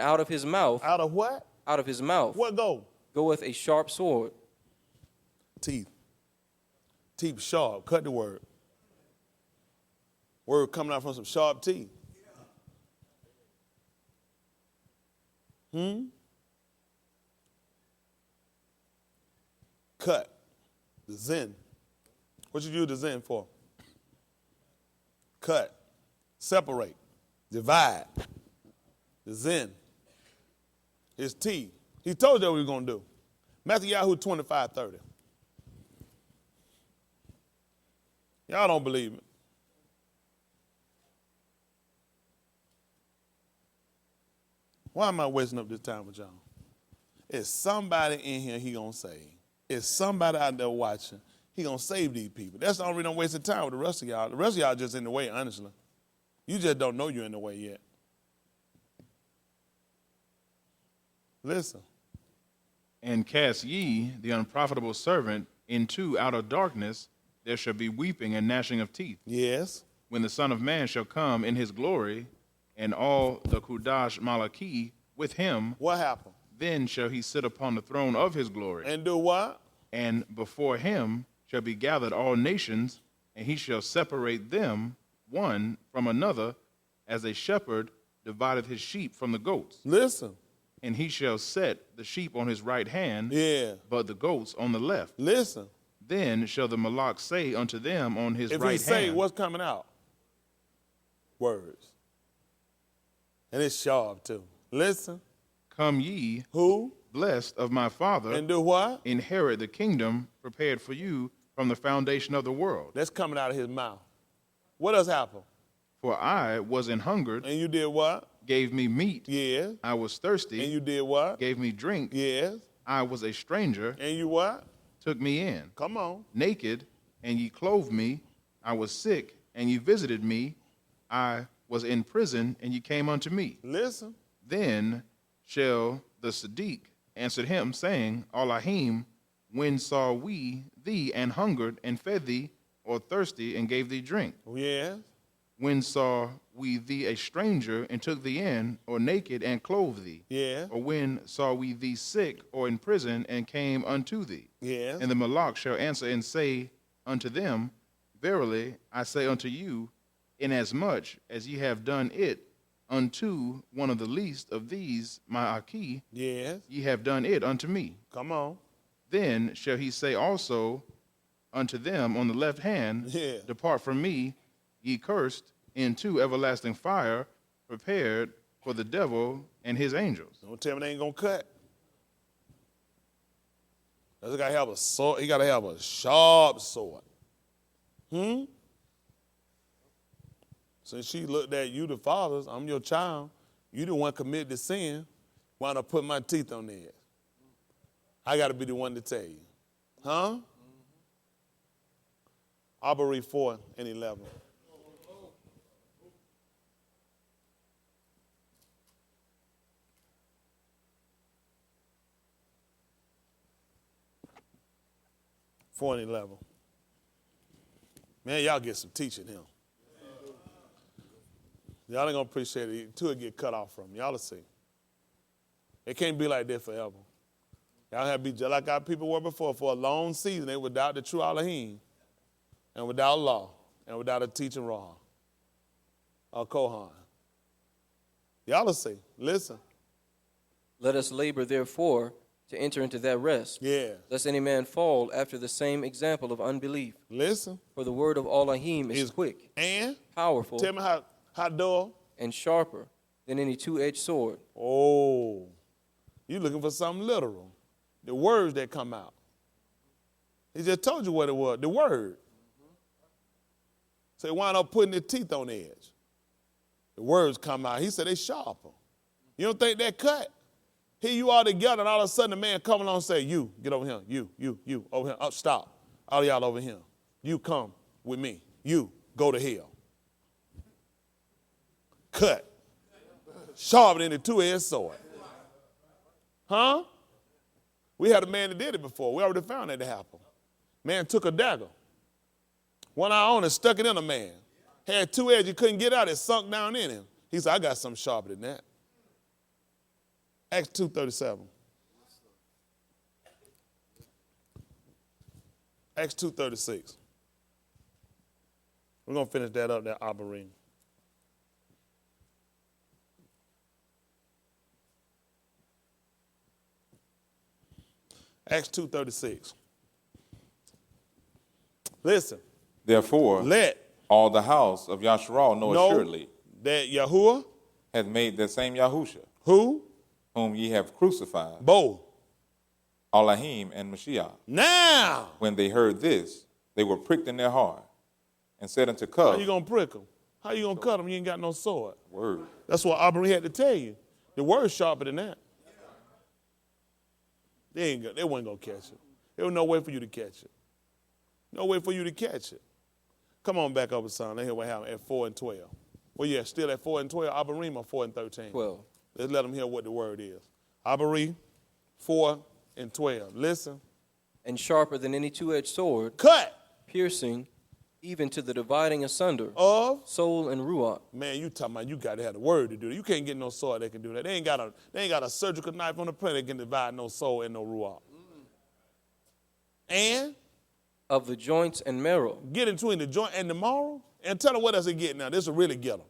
[SPEAKER 3] out of his mouth,
[SPEAKER 1] out of what?
[SPEAKER 3] out of his mouth
[SPEAKER 1] What go?
[SPEAKER 3] goeth a sharp sword.
[SPEAKER 1] Teeth. Teeth sharp. Cut the word. Word coming out from some sharp teeth. Cut. The Zen. What you use the Zen for? Cut. Separate. Divide. The Zen. His teeth. He told you what we were going to do. Matthew 25:30. Y'all don't believe it. Why am I wasting up this time with y'all? It's somebody in here he gonna save. It's somebody out there watching. He gonna save these people. That's the only reason I'm wasting time with the rest of y'all. The rest of y'all just in the way, honestly. You just don't know you're in the way yet. Listen.
[SPEAKER 2] And cast ye the unprofitable servant into outer darkness, there shall be weeping and gnashing of teeth.
[SPEAKER 1] Yes.
[SPEAKER 2] When the Son of Man shall come in his glory, and all the Kudash Malachi with him,
[SPEAKER 1] What happened?
[SPEAKER 2] then shall he sit upon the throne of his glory.
[SPEAKER 1] And do what?
[SPEAKER 2] And before him shall be gathered all nations, and he shall separate them one from another, as a shepherd divideth his sheep from the goats.
[SPEAKER 1] Listen.
[SPEAKER 2] And he shall set the sheep on his right hand,
[SPEAKER 1] Yeah.
[SPEAKER 2] but the goats on the left.
[SPEAKER 1] Listen.
[SPEAKER 2] Then shall the Malach say unto them on his
[SPEAKER 1] If
[SPEAKER 2] right
[SPEAKER 1] he say,
[SPEAKER 2] hand,
[SPEAKER 1] what's coming out? Words. And it's sharp too. Listen.
[SPEAKER 2] Come ye,
[SPEAKER 1] Who?
[SPEAKER 2] blessed of my Father,
[SPEAKER 1] And do what?
[SPEAKER 2] inherit the kingdom prepared for you from the foundation of the world.
[SPEAKER 1] That's coming out of his mouth. What else happened?
[SPEAKER 2] For I was an hungered,
[SPEAKER 1] And you did what?
[SPEAKER 2] gave me meat.
[SPEAKER 1] Yes.
[SPEAKER 2] I was thirsty,
[SPEAKER 1] And you did what?
[SPEAKER 2] gave me drink.
[SPEAKER 1] Yes.
[SPEAKER 2] I was a stranger,
[SPEAKER 1] And you what?
[SPEAKER 2] took me in.
[SPEAKER 1] Come on.
[SPEAKER 2] Naked, and ye clothed me. I was sick, and ye visited me. I was in prison, and ye came unto me.
[SPEAKER 1] Listen.
[SPEAKER 2] Then shall the Sadiq answer him, saying, Elohim, when saw we thee and hungered and fed thee, or thirsty and gave thee drink?
[SPEAKER 1] Yes.
[SPEAKER 2] When saw we thee a stranger and took thee in, or naked and clothed thee?
[SPEAKER 1] Yeah.
[SPEAKER 2] Or when saw we thee sick or in prison and came unto thee?
[SPEAKER 1] Yes.
[SPEAKER 2] And the Malach shall answer and say unto them, Verily I say unto you, inasmuch as ye have done it unto one of the least of these my Aki,
[SPEAKER 1] Yes.
[SPEAKER 2] ye have done it unto me.
[SPEAKER 1] Come on.
[SPEAKER 2] Then shall he say also unto them on the left hand,
[SPEAKER 1] Yeah.
[SPEAKER 2] Depart from me, ye cursed, into everlasting fire, prepared for the devil and his angels.
[SPEAKER 1] Don't tell me they ain't gonna cut. He gotta have a sword. He gotta have a sharp sword. Since she looked at you, the fathers, I'm your child. You the one committed the sin. Why not put my teeth on the edge? I gotta be the one to tell you. Huh? Barley 4 and 11. Four and 11. Man, y'all get some teaching here. Y'all ain't gonna appreciate it until it get cut off from y'all. Will see. It can't be like that forever. Y'all have to be just like our people were before. For a long season, they without the true Elohim, and without law, and without a teaching Raw, or Kohan. Y'all will see. Listen.
[SPEAKER 3] Let us labor, therefore, to enter into that rest,
[SPEAKER 1] Yeah.
[SPEAKER 3] lest any man fall after the same example of unbelief.
[SPEAKER 1] Listen.
[SPEAKER 3] For the word of Elohim is quick,
[SPEAKER 1] And
[SPEAKER 3] powerful,
[SPEAKER 1] tell me how dull.
[SPEAKER 3] and sharper than any two-edged sword.
[SPEAKER 1] Oh, you looking for something literal. The words that come out. He just told you what it was, the word. So he wound up putting the teeth on the edge. The words come out. He said they sharper. You don't think that cut? Here you all together, and all of a sudden the man come along and say, you, get over here. You, over here. Up, stop. All y'all over here. You come with me. You, go to hell. Cut. Sharper than the two-edged sword. Huh? We had a man that did it before. We already found that to happen. Man took a dagger. One eye on it, stuck it in a man. Had two edges, he couldn't get out, it sunk down in him. He said, I got something sharper than that. Acts 2:37. Acts 2:36. We're going to finish that up, that Abarim. Acts 2:36. Listen.
[SPEAKER 4] Therefore,
[SPEAKER 1] Let
[SPEAKER 4] all the house of Yahusha know assuredly
[SPEAKER 1] that Yahuwah
[SPEAKER 4] hath made that same Yahusha,
[SPEAKER 1] who?
[SPEAKER 4] whom ye have crucified,
[SPEAKER 1] Both.
[SPEAKER 4] Elohim and Mashiach.
[SPEAKER 1] Now.
[SPEAKER 4] When they heard this, they were pricked in their heart, and said unto
[SPEAKER 1] How
[SPEAKER 4] Cub,
[SPEAKER 1] you going to prick them? How you going to cut them? You ain't got no sword.
[SPEAKER 4] Word.
[SPEAKER 1] That's what Aubrey had to tell you. The word's sharper than that. They wasn't going to catch it. There was no way for you to catch it. No way for you to catch it. Come on back over, son. Let's hear what happened at 4 and 12. Well, yeah, still at 4 and 12, Abarim or 4 and 13?
[SPEAKER 3] 12.
[SPEAKER 1] Let's let them hear what the word is. Abarim, 4 and 12. Listen.
[SPEAKER 3] And sharper than any two-edged sword,
[SPEAKER 1] Cut.
[SPEAKER 3] piercing even to the dividing asunder
[SPEAKER 1] Of?
[SPEAKER 3] soul and ruach.
[SPEAKER 1] Man, you talking about you got to have the word to do that. You can't get no sword that can do that. They ain't got a surgical knife on the planet that can divide no soul and no ruach. And?
[SPEAKER 3] Of the joints and marrow.
[SPEAKER 1] Get between the joint and the marrow? And tell them what does it get now. This will really get them.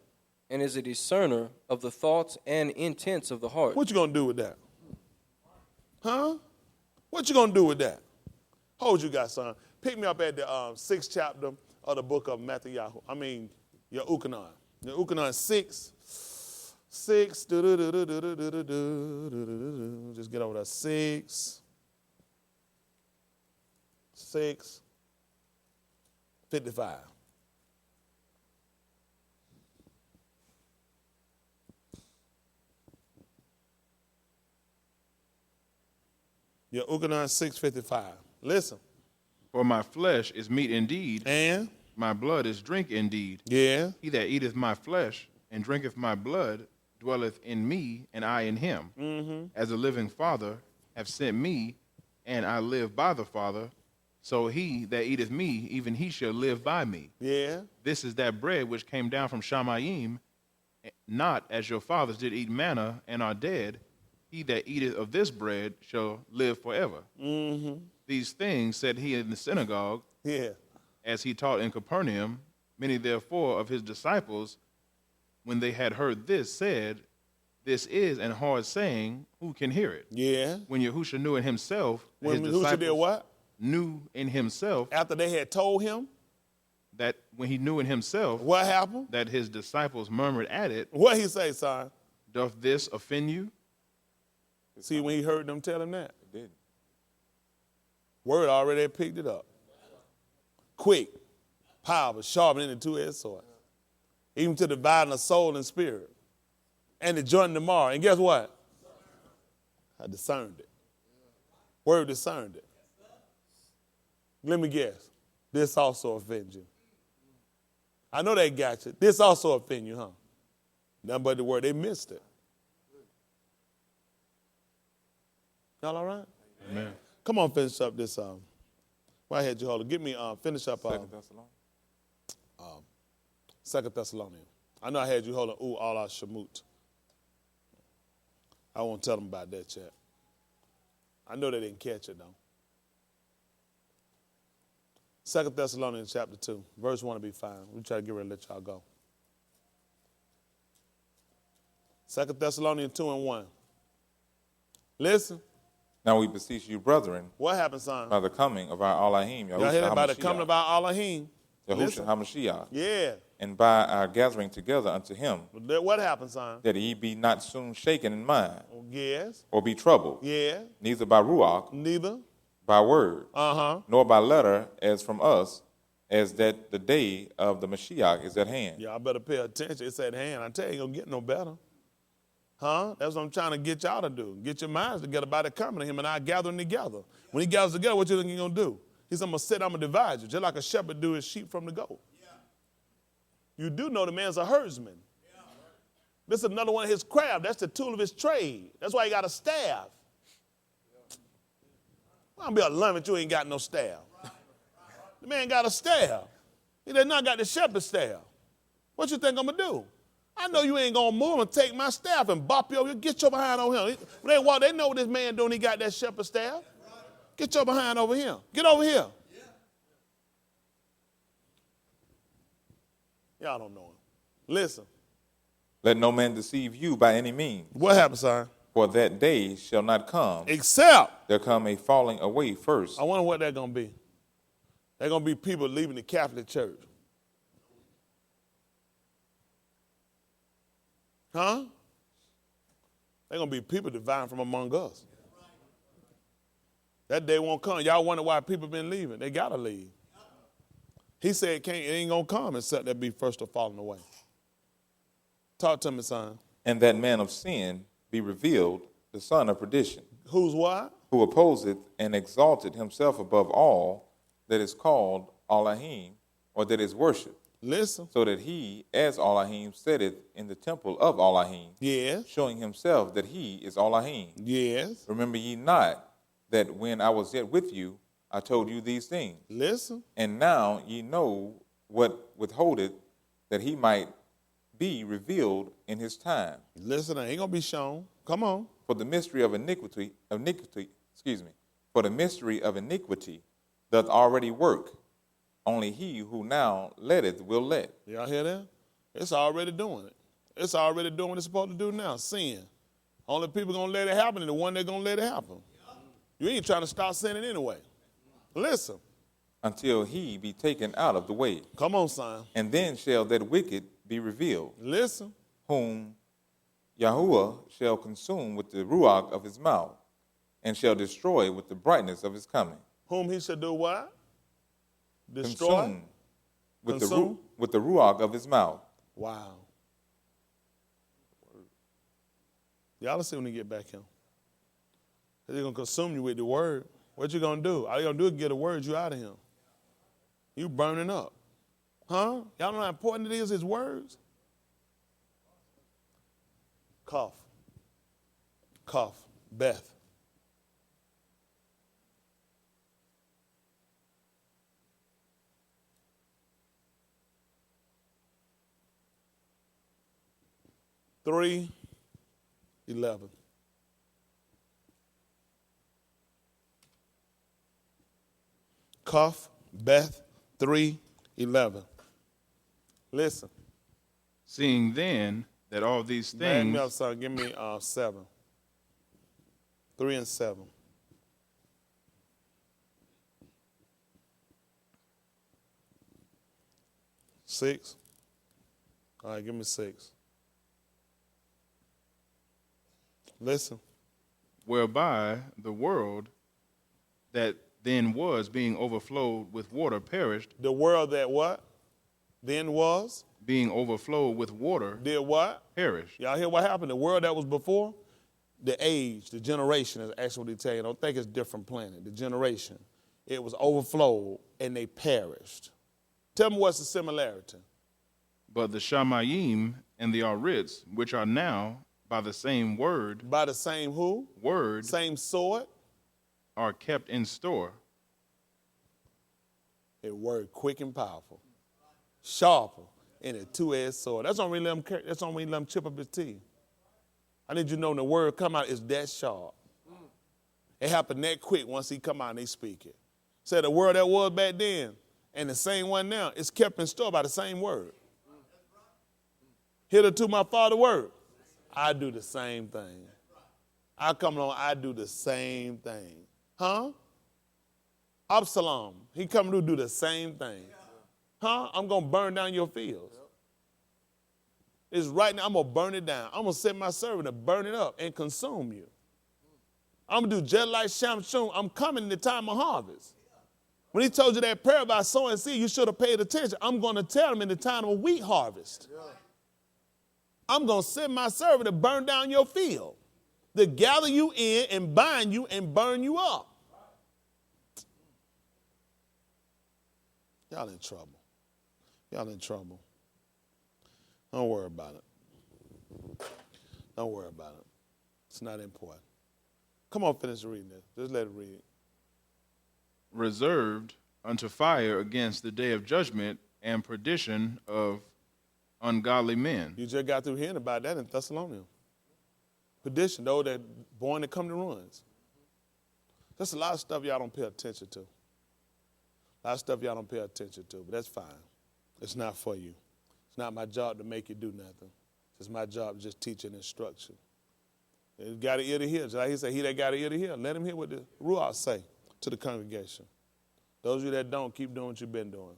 [SPEAKER 3] And is a discerner of the thoughts and intents of the heart.
[SPEAKER 1] What you going to do with that? Huh? What you going to do with that? Hold you guys, son. Pick me up at the 6th chapter of the book of Yahukanan. Yahukanan 6. Just get over there. 6. 55. Yahukanan 6:55. Listen.
[SPEAKER 2] For my flesh is meat indeed,
[SPEAKER 1] And?
[SPEAKER 2] my blood is drink indeed.
[SPEAKER 1] Yeah.
[SPEAKER 2] He that eateth my flesh and drinketh my blood dwelleth in me, and I in him.
[SPEAKER 1] Mm-hmm.
[SPEAKER 2] As the living Father hath sent me, and I live by the Father, so he that eateth me, even he shall live by me.
[SPEAKER 1] Yeah.
[SPEAKER 2] This is that bread which came down from Shamayim, not as your fathers did eat manna and are dead. He that eateth of this bread shall live forever.
[SPEAKER 1] Mm-hmm.
[SPEAKER 2] These things said he in the synagogue,
[SPEAKER 1] Yeah.
[SPEAKER 2] as he taught in Capernaum. Many therefore of his disciples, when they had heard this, said, This is an hard saying, who can hear it?
[SPEAKER 1] Yeah.
[SPEAKER 2] When Yahusha knew in himself,
[SPEAKER 1] When
[SPEAKER 2] his
[SPEAKER 1] Yahusha did
[SPEAKER 2] disciples
[SPEAKER 1] what?
[SPEAKER 2] knew in himself,
[SPEAKER 1] After they had told him,
[SPEAKER 2] that when he knew in himself
[SPEAKER 1] what happened?
[SPEAKER 2] that his disciples murmured at it,
[SPEAKER 1] What he say, son?
[SPEAKER 2] doth this offend you?
[SPEAKER 1] See, when he heard them tell him that,
[SPEAKER 4] It did.
[SPEAKER 1] word already had picked it up. Quick, powerful, sharper than the two-edged sword. Even to dividing the soul and spirit. And the joint and the marrow. And guess what? I discerned it. Word discerned it. Let me guess. This also offends you. I know they got you. This also offends you, huh? Nothing but the word. They missed it. Y'all all right?
[SPEAKER 2] Amen.
[SPEAKER 1] Come on, finish up this. Right here, Jehovah. Get me, finish up
[SPEAKER 4] 2 Thessalonians.
[SPEAKER 1] 2 Thessalonians. I know I had you holding all our shamut. I won't tell them about that yet. I know they didn't catch it, though. 2 Thessalonians chapter 2, verse 1 will be fine. We try to get ready to let y'all go. 2 Thessalonians 2 and 1. Listen.
[SPEAKER 4] Now we beseech you, brethren,
[SPEAKER 1] What happened, son?
[SPEAKER 4] by the coming of our Elohim,
[SPEAKER 1] Y'all hear
[SPEAKER 4] Yahusha
[SPEAKER 1] that? By the coming of our Elohim.
[SPEAKER 4] Yahusha
[SPEAKER 1] Listen.
[SPEAKER 4] HaMashiach,
[SPEAKER 1] Yeah.
[SPEAKER 4] and by our gathering together unto him,
[SPEAKER 1] What happened, son?
[SPEAKER 4] that ye be not soon shaken in mind,
[SPEAKER 1] Yes.
[SPEAKER 4] or be troubled,
[SPEAKER 1] Yeah.
[SPEAKER 4] neither by ruach,
[SPEAKER 1] Neither.
[SPEAKER 4] by word,
[SPEAKER 1] Uh-huh.
[SPEAKER 4] nor by letter, as from us, as that the day of the Mashiach is at hand.
[SPEAKER 1] Y'all better pay attention. It's at hand. I tell you, it ain't gonna get no better. Huh? That's what I'm trying to get y'all to do. Get your minds together by the coming of him and I gathering together. When he gathers together, what you think he's gonna do? He said, I'm gonna divide you, just like a shepherd do his sheep from the goat. Yeah. You do know the man's a herdsman. Yeah. This is another one of his craft. That's the tool of his trade. That's why he got a staff. I'm gonna be a lump if you ain't got no staff. The man got a staff. He does not got the shepherd's staff. What you think I'm gonna do? I know you ain't gonna move and take my staff and bop you over. Get your behind on him. When they walk, they know what this man doing. He got that shepherd's staff. Get your behind over here. Get over here. Y'all don't know him. Listen.
[SPEAKER 4] Let no man deceive you by any means,
[SPEAKER 1] What happened, son?
[SPEAKER 4] for that day shall not come.
[SPEAKER 1] Except,
[SPEAKER 4] There come a falling away first,
[SPEAKER 1] I wonder what they're gonna be. They're gonna be people leaving the Catholic Church. Huh? They're going to be people divine from among us. That day won't come. Y'all wonder why people been leaving. They got to leave. He said it ain't going to come except that be first or falling away. Talk to me, son.
[SPEAKER 4] and that man of sin be revealed, the son of perdition,
[SPEAKER 1] Who's what?
[SPEAKER 4] who opposeth and exalted himself above all that is called Elohim, or that is worshipped,
[SPEAKER 1] Listen.
[SPEAKER 4] so that he, as Elohim, sitteth in the temple of Elohim,
[SPEAKER 1] Yes.
[SPEAKER 4] showing himself that he is Elohim.
[SPEAKER 1] Yes.
[SPEAKER 4] Remember ye not that when I was yet with you, I told you these things?
[SPEAKER 1] Listen.
[SPEAKER 4] And now ye know what withholdeth, that he might be revealed in his time.
[SPEAKER 1] Listen, I ain't gonna be shown. Come on.
[SPEAKER 4] For the mystery of iniquity, for the mystery of iniquity doth already work. Only he who now letteth will let.
[SPEAKER 1] Y'all hear that? It's already doing it. It's already doing what it's supposed to do now, sin. Only people gonna let it happen are the one that gonna let it happen. You ain't trying to stop sinning anyway. Listen.
[SPEAKER 4] Until he be taken out of the way.
[SPEAKER 1] Come on, son.
[SPEAKER 4] And then shall that wicked be revealed,
[SPEAKER 1] Listen.
[SPEAKER 4] whom Yahuwah shall consume with the ruach of his mouth, and shall destroy with the brightness of his coming.
[SPEAKER 1] Whom he shall do what? Destroy?
[SPEAKER 4] Consume with
[SPEAKER 1] Consume?
[SPEAKER 4] with the ruach of his mouth.
[SPEAKER 1] Wow. Y'all will see when he get back here. He's going to consume you with the word. What you going to do? All you going to do is get the word you out of him. You burning up. Huh? Y'all know how important it is, his words? Cough. Cough. Beth. Three, 11. Cuff, Beth, 3:11. Listen.
[SPEAKER 2] Seeing then that all these
[SPEAKER 1] Bang
[SPEAKER 2] things
[SPEAKER 1] me up, son. Give me 7. 3 and 7. 6. All right, give me 6. Listen.
[SPEAKER 2] whereby the world that then was being overflowed with water perished,
[SPEAKER 1] The world that what? Then was?
[SPEAKER 2] being overflowed with water
[SPEAKER 1] Did what?
[SPEAKER 2] perished.
[SPEAKER 1] Y'all hear what happened? The world that was before? The age, the generation is actually what they tell you. Don't think it's different planet. The generation. It was overflowed and they perished. Tell me what's the similarity.
[SPEAKER 2] But the Shamayim and the Arits, which are now by the same
[SPEAKER 1] By the same who?
[SPEAKER 2] word,
[SPEAKER 1] Same sword?
[SPEAKER 2] are kept in store.
[SPEAKER 1] A word quick and powerful. Sharper and a two-edged sword. That's only let him chip up his teeth. I need you to know when the word come out, it's that sharp. It happened that quick once he come out and they speak it. Said the word that was back then and the same one now is kept in store by the same word. Hitherto my father word. I do the same thing. I come along, I do the same thing. Huh? Absalom, he come to do the same thing. Huh? I'm going to burn down your fields. It's right now, I'm going to burn it down. I'm going to send my servant to burn it up and consume you. I'm going to do just like Shamshun. I'm coming in the time of harvest. When he told you that prayer about sowing seed, you should have paid attention. I'm going to tell him in the time of wheat harvest. I'm going to send my servant to burn down your field, to gather you in and bind you and burn you up. Y'all in trouble. Y'all in trouble. Don't worry about it. Don't worry about it. It's not important. Come on, finish reading this. Just let it read.
[SPEAKER 2] Reserved unto fire against the day of judgment and perdition of ungodly men.
[SPEAKER 1] You just got through hearing about that in Thessalonians. Perdition, those that born to come to ruins. There's a lot of stuff y'all don't pay attention to. A lot of stuff y'all don't pay attention to, but that's fine. It's not for you. It's not my job to make you do nothing. It's my job to just teach and instruction. You got an ear to hear. Just like he said, he that got an ear to hear, let him hear what the Ruach say to the congregation. Those of you that don't, keep doing what you've been doing.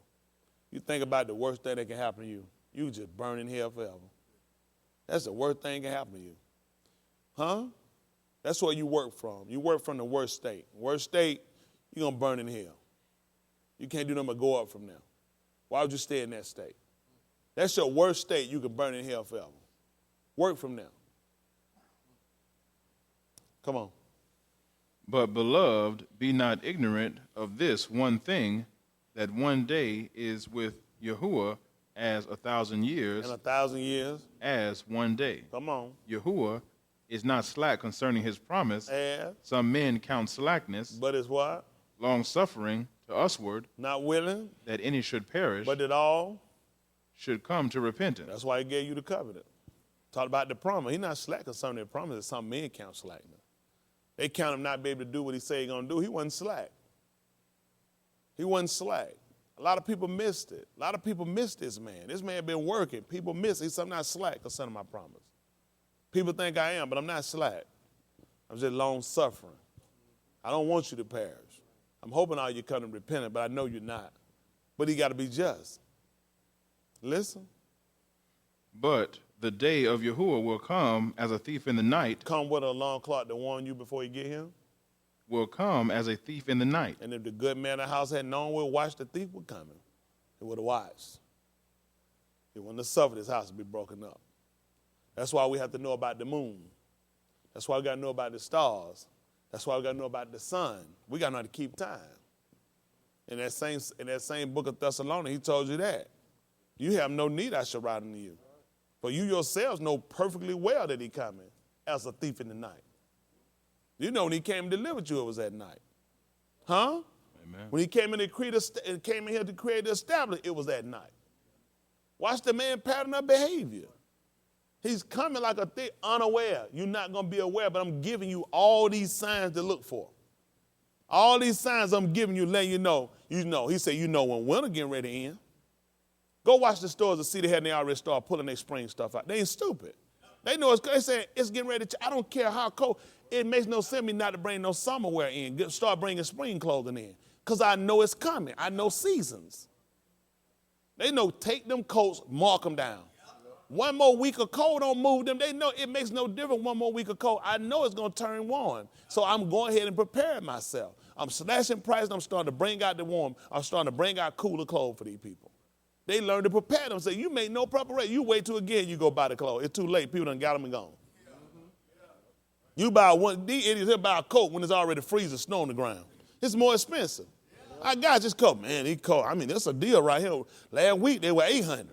[SPEAKER 1] You think about the worst thing that can happen to you. You just burn in hell forever. That's the worst thing that can happen to you. Huh? That's what you work from. You work from the worst state. Worst state, you're going to burn in hell. You can't do nothing but go up from there. Why would you stay in that state? That's your worst state. You can burn in hell forever. Work from there. Come on.
[SPEAKER 2] But, beloved, be not ignorant of this one thing, that one day is with Yahuwah as 1,000 years,
[SPEAKER 1] In 1,000 years.
[SPEAKER 2] as one day.
[SPEAKER 1] Come on.
[SPEAKER 2] Yahuwah is not slack concerning his promise.
[SPEAKER 1] As.
[SPEAKER 2] Some men count slackness,
[SPEAKER 1] But it's what?
[SPEAKER 2] long-suffering to usward,
[SPEAKER 1] Not willing.
[SPEAKER 2] that any should perish,
[SPEAKER 1] But it all.
[SPEAKER 2] should come to repentance.
[SPEAKER 1] That's why he gave you the covenant. Talk about the promise. He's not slack concerning the promise. That some men count slackness. They count him not be able to do what he said he's going to do. He wasn't slack. He wasn't slack. A lot of people missed it. A lot of people missed this man. This man been working. People miss it. He said, I'm not slack concerning my promise. People think I am, but I'm not slack. I'm just long-suffering. I don't want you to perish. I'm hoping all you come to repent, but I know you're not. But he got to be just. Listen.
[SPEAKER 2] But the day of Yahuwah will come as a thief in the night,
[SPEAKER 1] Come with an alarm clock to warn you before you get him.
[SPEAKER 2] will come as a thief in the night.
[SPEAKER 1] And if the good man of the house had known where watch the thief was coming, he would have watched. He wouldn't have suffered his house to be broken up. That's why we have to know about the moon. That's why we got to know about the stars. That's why we got to know about the sun. We got to know how to keep time. In that same book of Thessalonians, he told you that. You have no need I shall write unto you. For you yourselves know perfectly well that he coming as a thief in the night. You know when he came and delivered you, it was at night. Huh?
[SPEAKER 2] Amen.
[SPEAKER 1] When he came in here to create the establish, it was at night. Watch the man pattern of behavior. He's coming like a thief, unaware. You're not going to be aware, but I'm giving you all these signs to look for. All these signs I'm giving you, letting you know. You know. He said, you know when winter getting ready to end. Go watch the stores and see they already start pulling their spring stuff out. They ain't stupid. They know they say it's getting ready to, I don't care how cold. It makes no sense to me not to bring no summer wear in. Start bringing spring clothing in. Because I know it's coming. I know seasons. They know take them coats, mark them down. One more week of cold don't move them. They know it makes no difference one more week of cold. I know it's going to turn warm. So I'm going ahead and preparing myself. I'm slashing prices. I'm starting to bring out the warm. I'm starting to bring out cooler clothes for these people. They learn to prepare them. Say, you make no preparation. You wait till again you go buy the clothes. It's too late. People done got them and gone. You buy one, these idiots here buy a coat when it's already freezing, snow on the ground. It's more expensive. I got this coat. Man, these coat, I mean, that's a deal right here. Last week they were $800.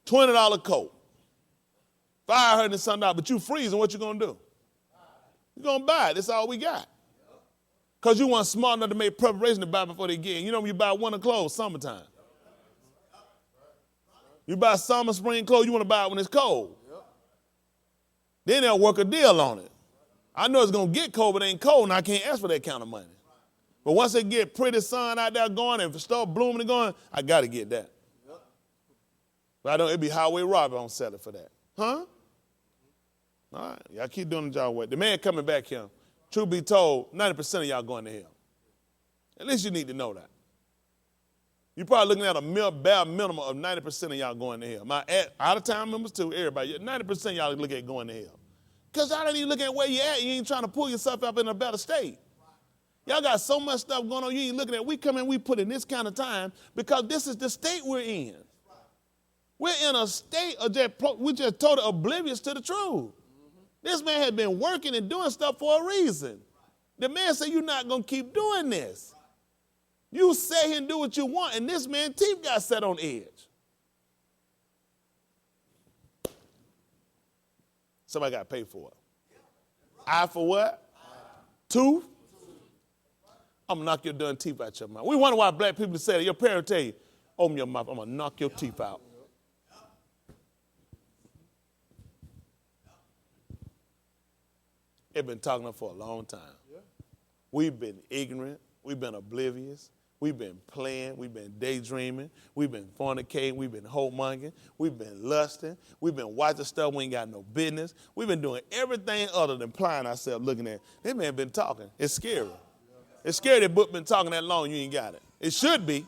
[SPEAKER 1] $20 coat. $500 and something, but you freezing, what you gonna do? You're gonna buy it. That's all we got. Because you weren't smart enough to make preparation to buy before they get in. You know when you buy winter clothes, summertime. You buy summer, spring clothes, you want to buy it when it's cold. Then they'll work a deal on it. I know it's going to get cold, but it ain't cold, and I can't ask for that kind of money. But once they get pretty sun out there going and start blooming and going, I got to get that. But I don't, it'd be highway robbery on selling for that. Huh? All right, y'all keep doing the job well. The man coming back here, truth be told, 90% of y'all going to hell. At least you need to know that. You're probably looking at a bare minimum of 90% of y'all going to hell. My out-of-town members too, everybody, 90% of y'all look at going to hell. Because y'all don't even look at where you at. You ain't trying to pull yourself up in a better state. Y'all got so much stuff going on you ain't looking at. We come in, we put in this kind of time because this is the state we're in. We're in a state of we're just totally oblivious to the truth. This man had been working and doing stuff for a reason. The man said, you're not going to keep doing this. You sit here and do what you want, and this man's teeth got set on edge. Somebody got to pay for it. Eye for what? Tooth? I'm going to knock your darn teeth out your mouth. We wonder why black people say that. Your parents tell you, open your mouth, I'm going to knock your teeth out. They've been talking for a long time. We've been ignorant. We've been oblivious. We've been playing. We've been daydreaming. We've been fornicating. We've been homongering. We've been lusting. We've been watching stuff we ain't got no business. We've been doing everything other than applying ourselves, looking at. This man been talking. It's scary. It's scary that book been talking that long, you ain't got it. It should be.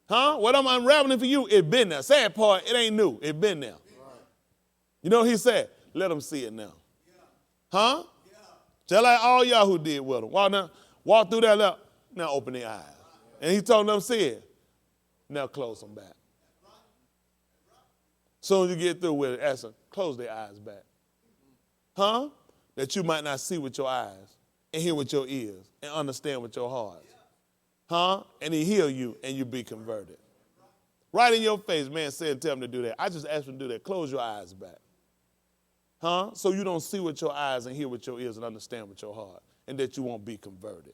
[SPEAKER 1] Huh? What I'm unraveling for you, it been there. Sad part, it ain't new. It been there. You know what he said? Let them see it now. Huh? Just like all y'all who did with them. Walk through that up. Now open their eyes. And he told them, see it. Now close them back. Soon as you get through with it, ask them, close their eyes back. Huh? That you might not see with your eyes and hear with your ears and understand with your heart. Huh? And he heal you and you be converted. Right in your face, man said, tell him to do that. I just asked him to do that. Close your eyes back. Huh? So you don't see with your eyes and hear with your ears and understand with your heart, and that you won't be converted.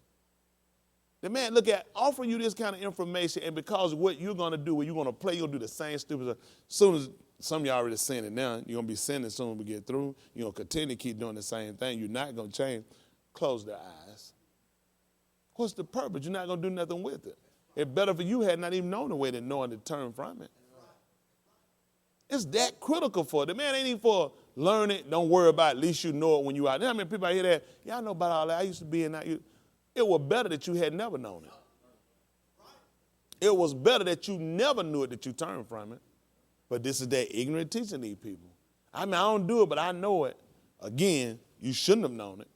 [SPEAKER 1] The man, look at, offering you this kind of information, and because of what you're going to do, when you're going to play, you're going to do the same stupid stuff. As soon as, some of y'all already saying it now, you're going to be sinning as soon as we get through. You're going to continue to keep doing the same thing. You're not going to change. Close their eyes. What's the purpose? You're not going to do nothing with it. It's better for you had not even known the way than knowing to turn from it. It's that critical for it. The man ain't even for learn it, don't worry about it, at least you know it when you out there. I mean, people out hear that, yeah, I know about all that. I used to be in that. It was better that you had never known it. It was better that you never knew it, that you turned from it. But this is that ignorant teaching these people. I mean, I don't do it, but I know it. Again, you shouldn't have known it.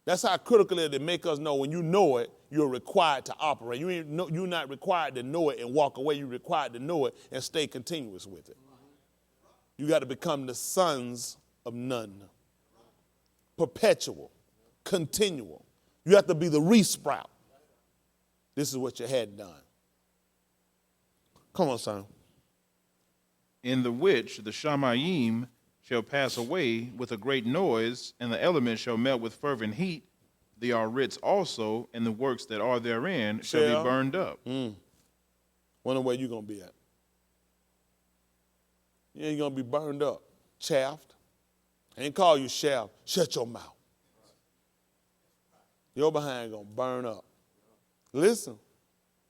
[SPEAKER 1] That's how critical it is to make us know when you know it, you're required to operate. You're not required to know it and walk away. You're required to know it and stay continuous with it. You got to become the sons of none. Perpetual, continual. You have to be the re-sprout. This is what you had done. Come on, son.
[SPEAKER 2] In the which the Shamayim shall pass away with a great noise, and the elements shall melt with fervent heat. The Arits also, and the works that are therein, shall be burned up.
[SPEAKER 1] Wonder where you're going to be at. You're going to be burned up, chaffed. I ain't call you shaft. Shut your mouth. Your behind going to burn up. Listen.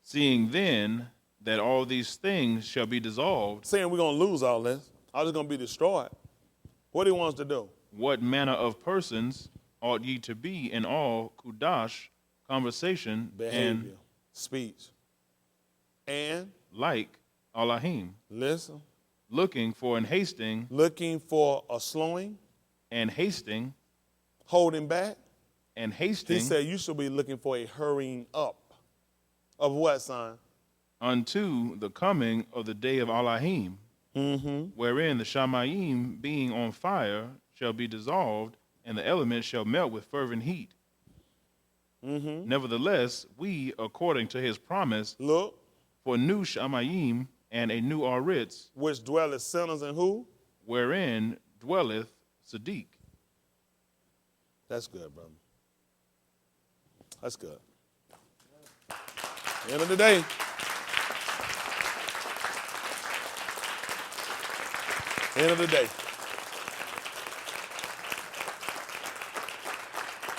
[SPEAKER 2] Seeing then that all these things shall be dissolved.
[SPEAKER 1] Saying we're going to lose all this. All this going to be destroyed. What he wants to do?
[SPEAKER 2] What manner of persons ought ye to be in all kudash, conversation,
[SPEAKER 1] behavior,
[SPEAKER 2] and
[SPEAKER 1] speech, and
[SPEAKER 2] like Allahim,
[SPEAKER 1] listen,
[SPEAKER 2] looking for and hasting,
[SPEAKER 1] looking for a slowing,
[SPEAKER 2] and hasting,
[SPEAKER 1] holding back,
[SPEAKER 2] and hasting.
[SPEAKER 1] He said you should be looking for a hurrying up of what, son?
[SPEAKER 2] Unto the coming of the day of Allahim, wherein the Shamayim, being on fire, shall be dissolved, and the elements shall melt with fervent heat. Nevertheless, we, according to his promise,
[SPEAKER 1] look
[SPEAKER 2] for new Shamayim and a new Arits,
[SPEAKER 1] which dwelleth sinners and who?
[SPEAKER 2] Wherein dwelleth Sadiq.
[SPEAKER 1] That's good, brother. That's good. End of the day. End of the day.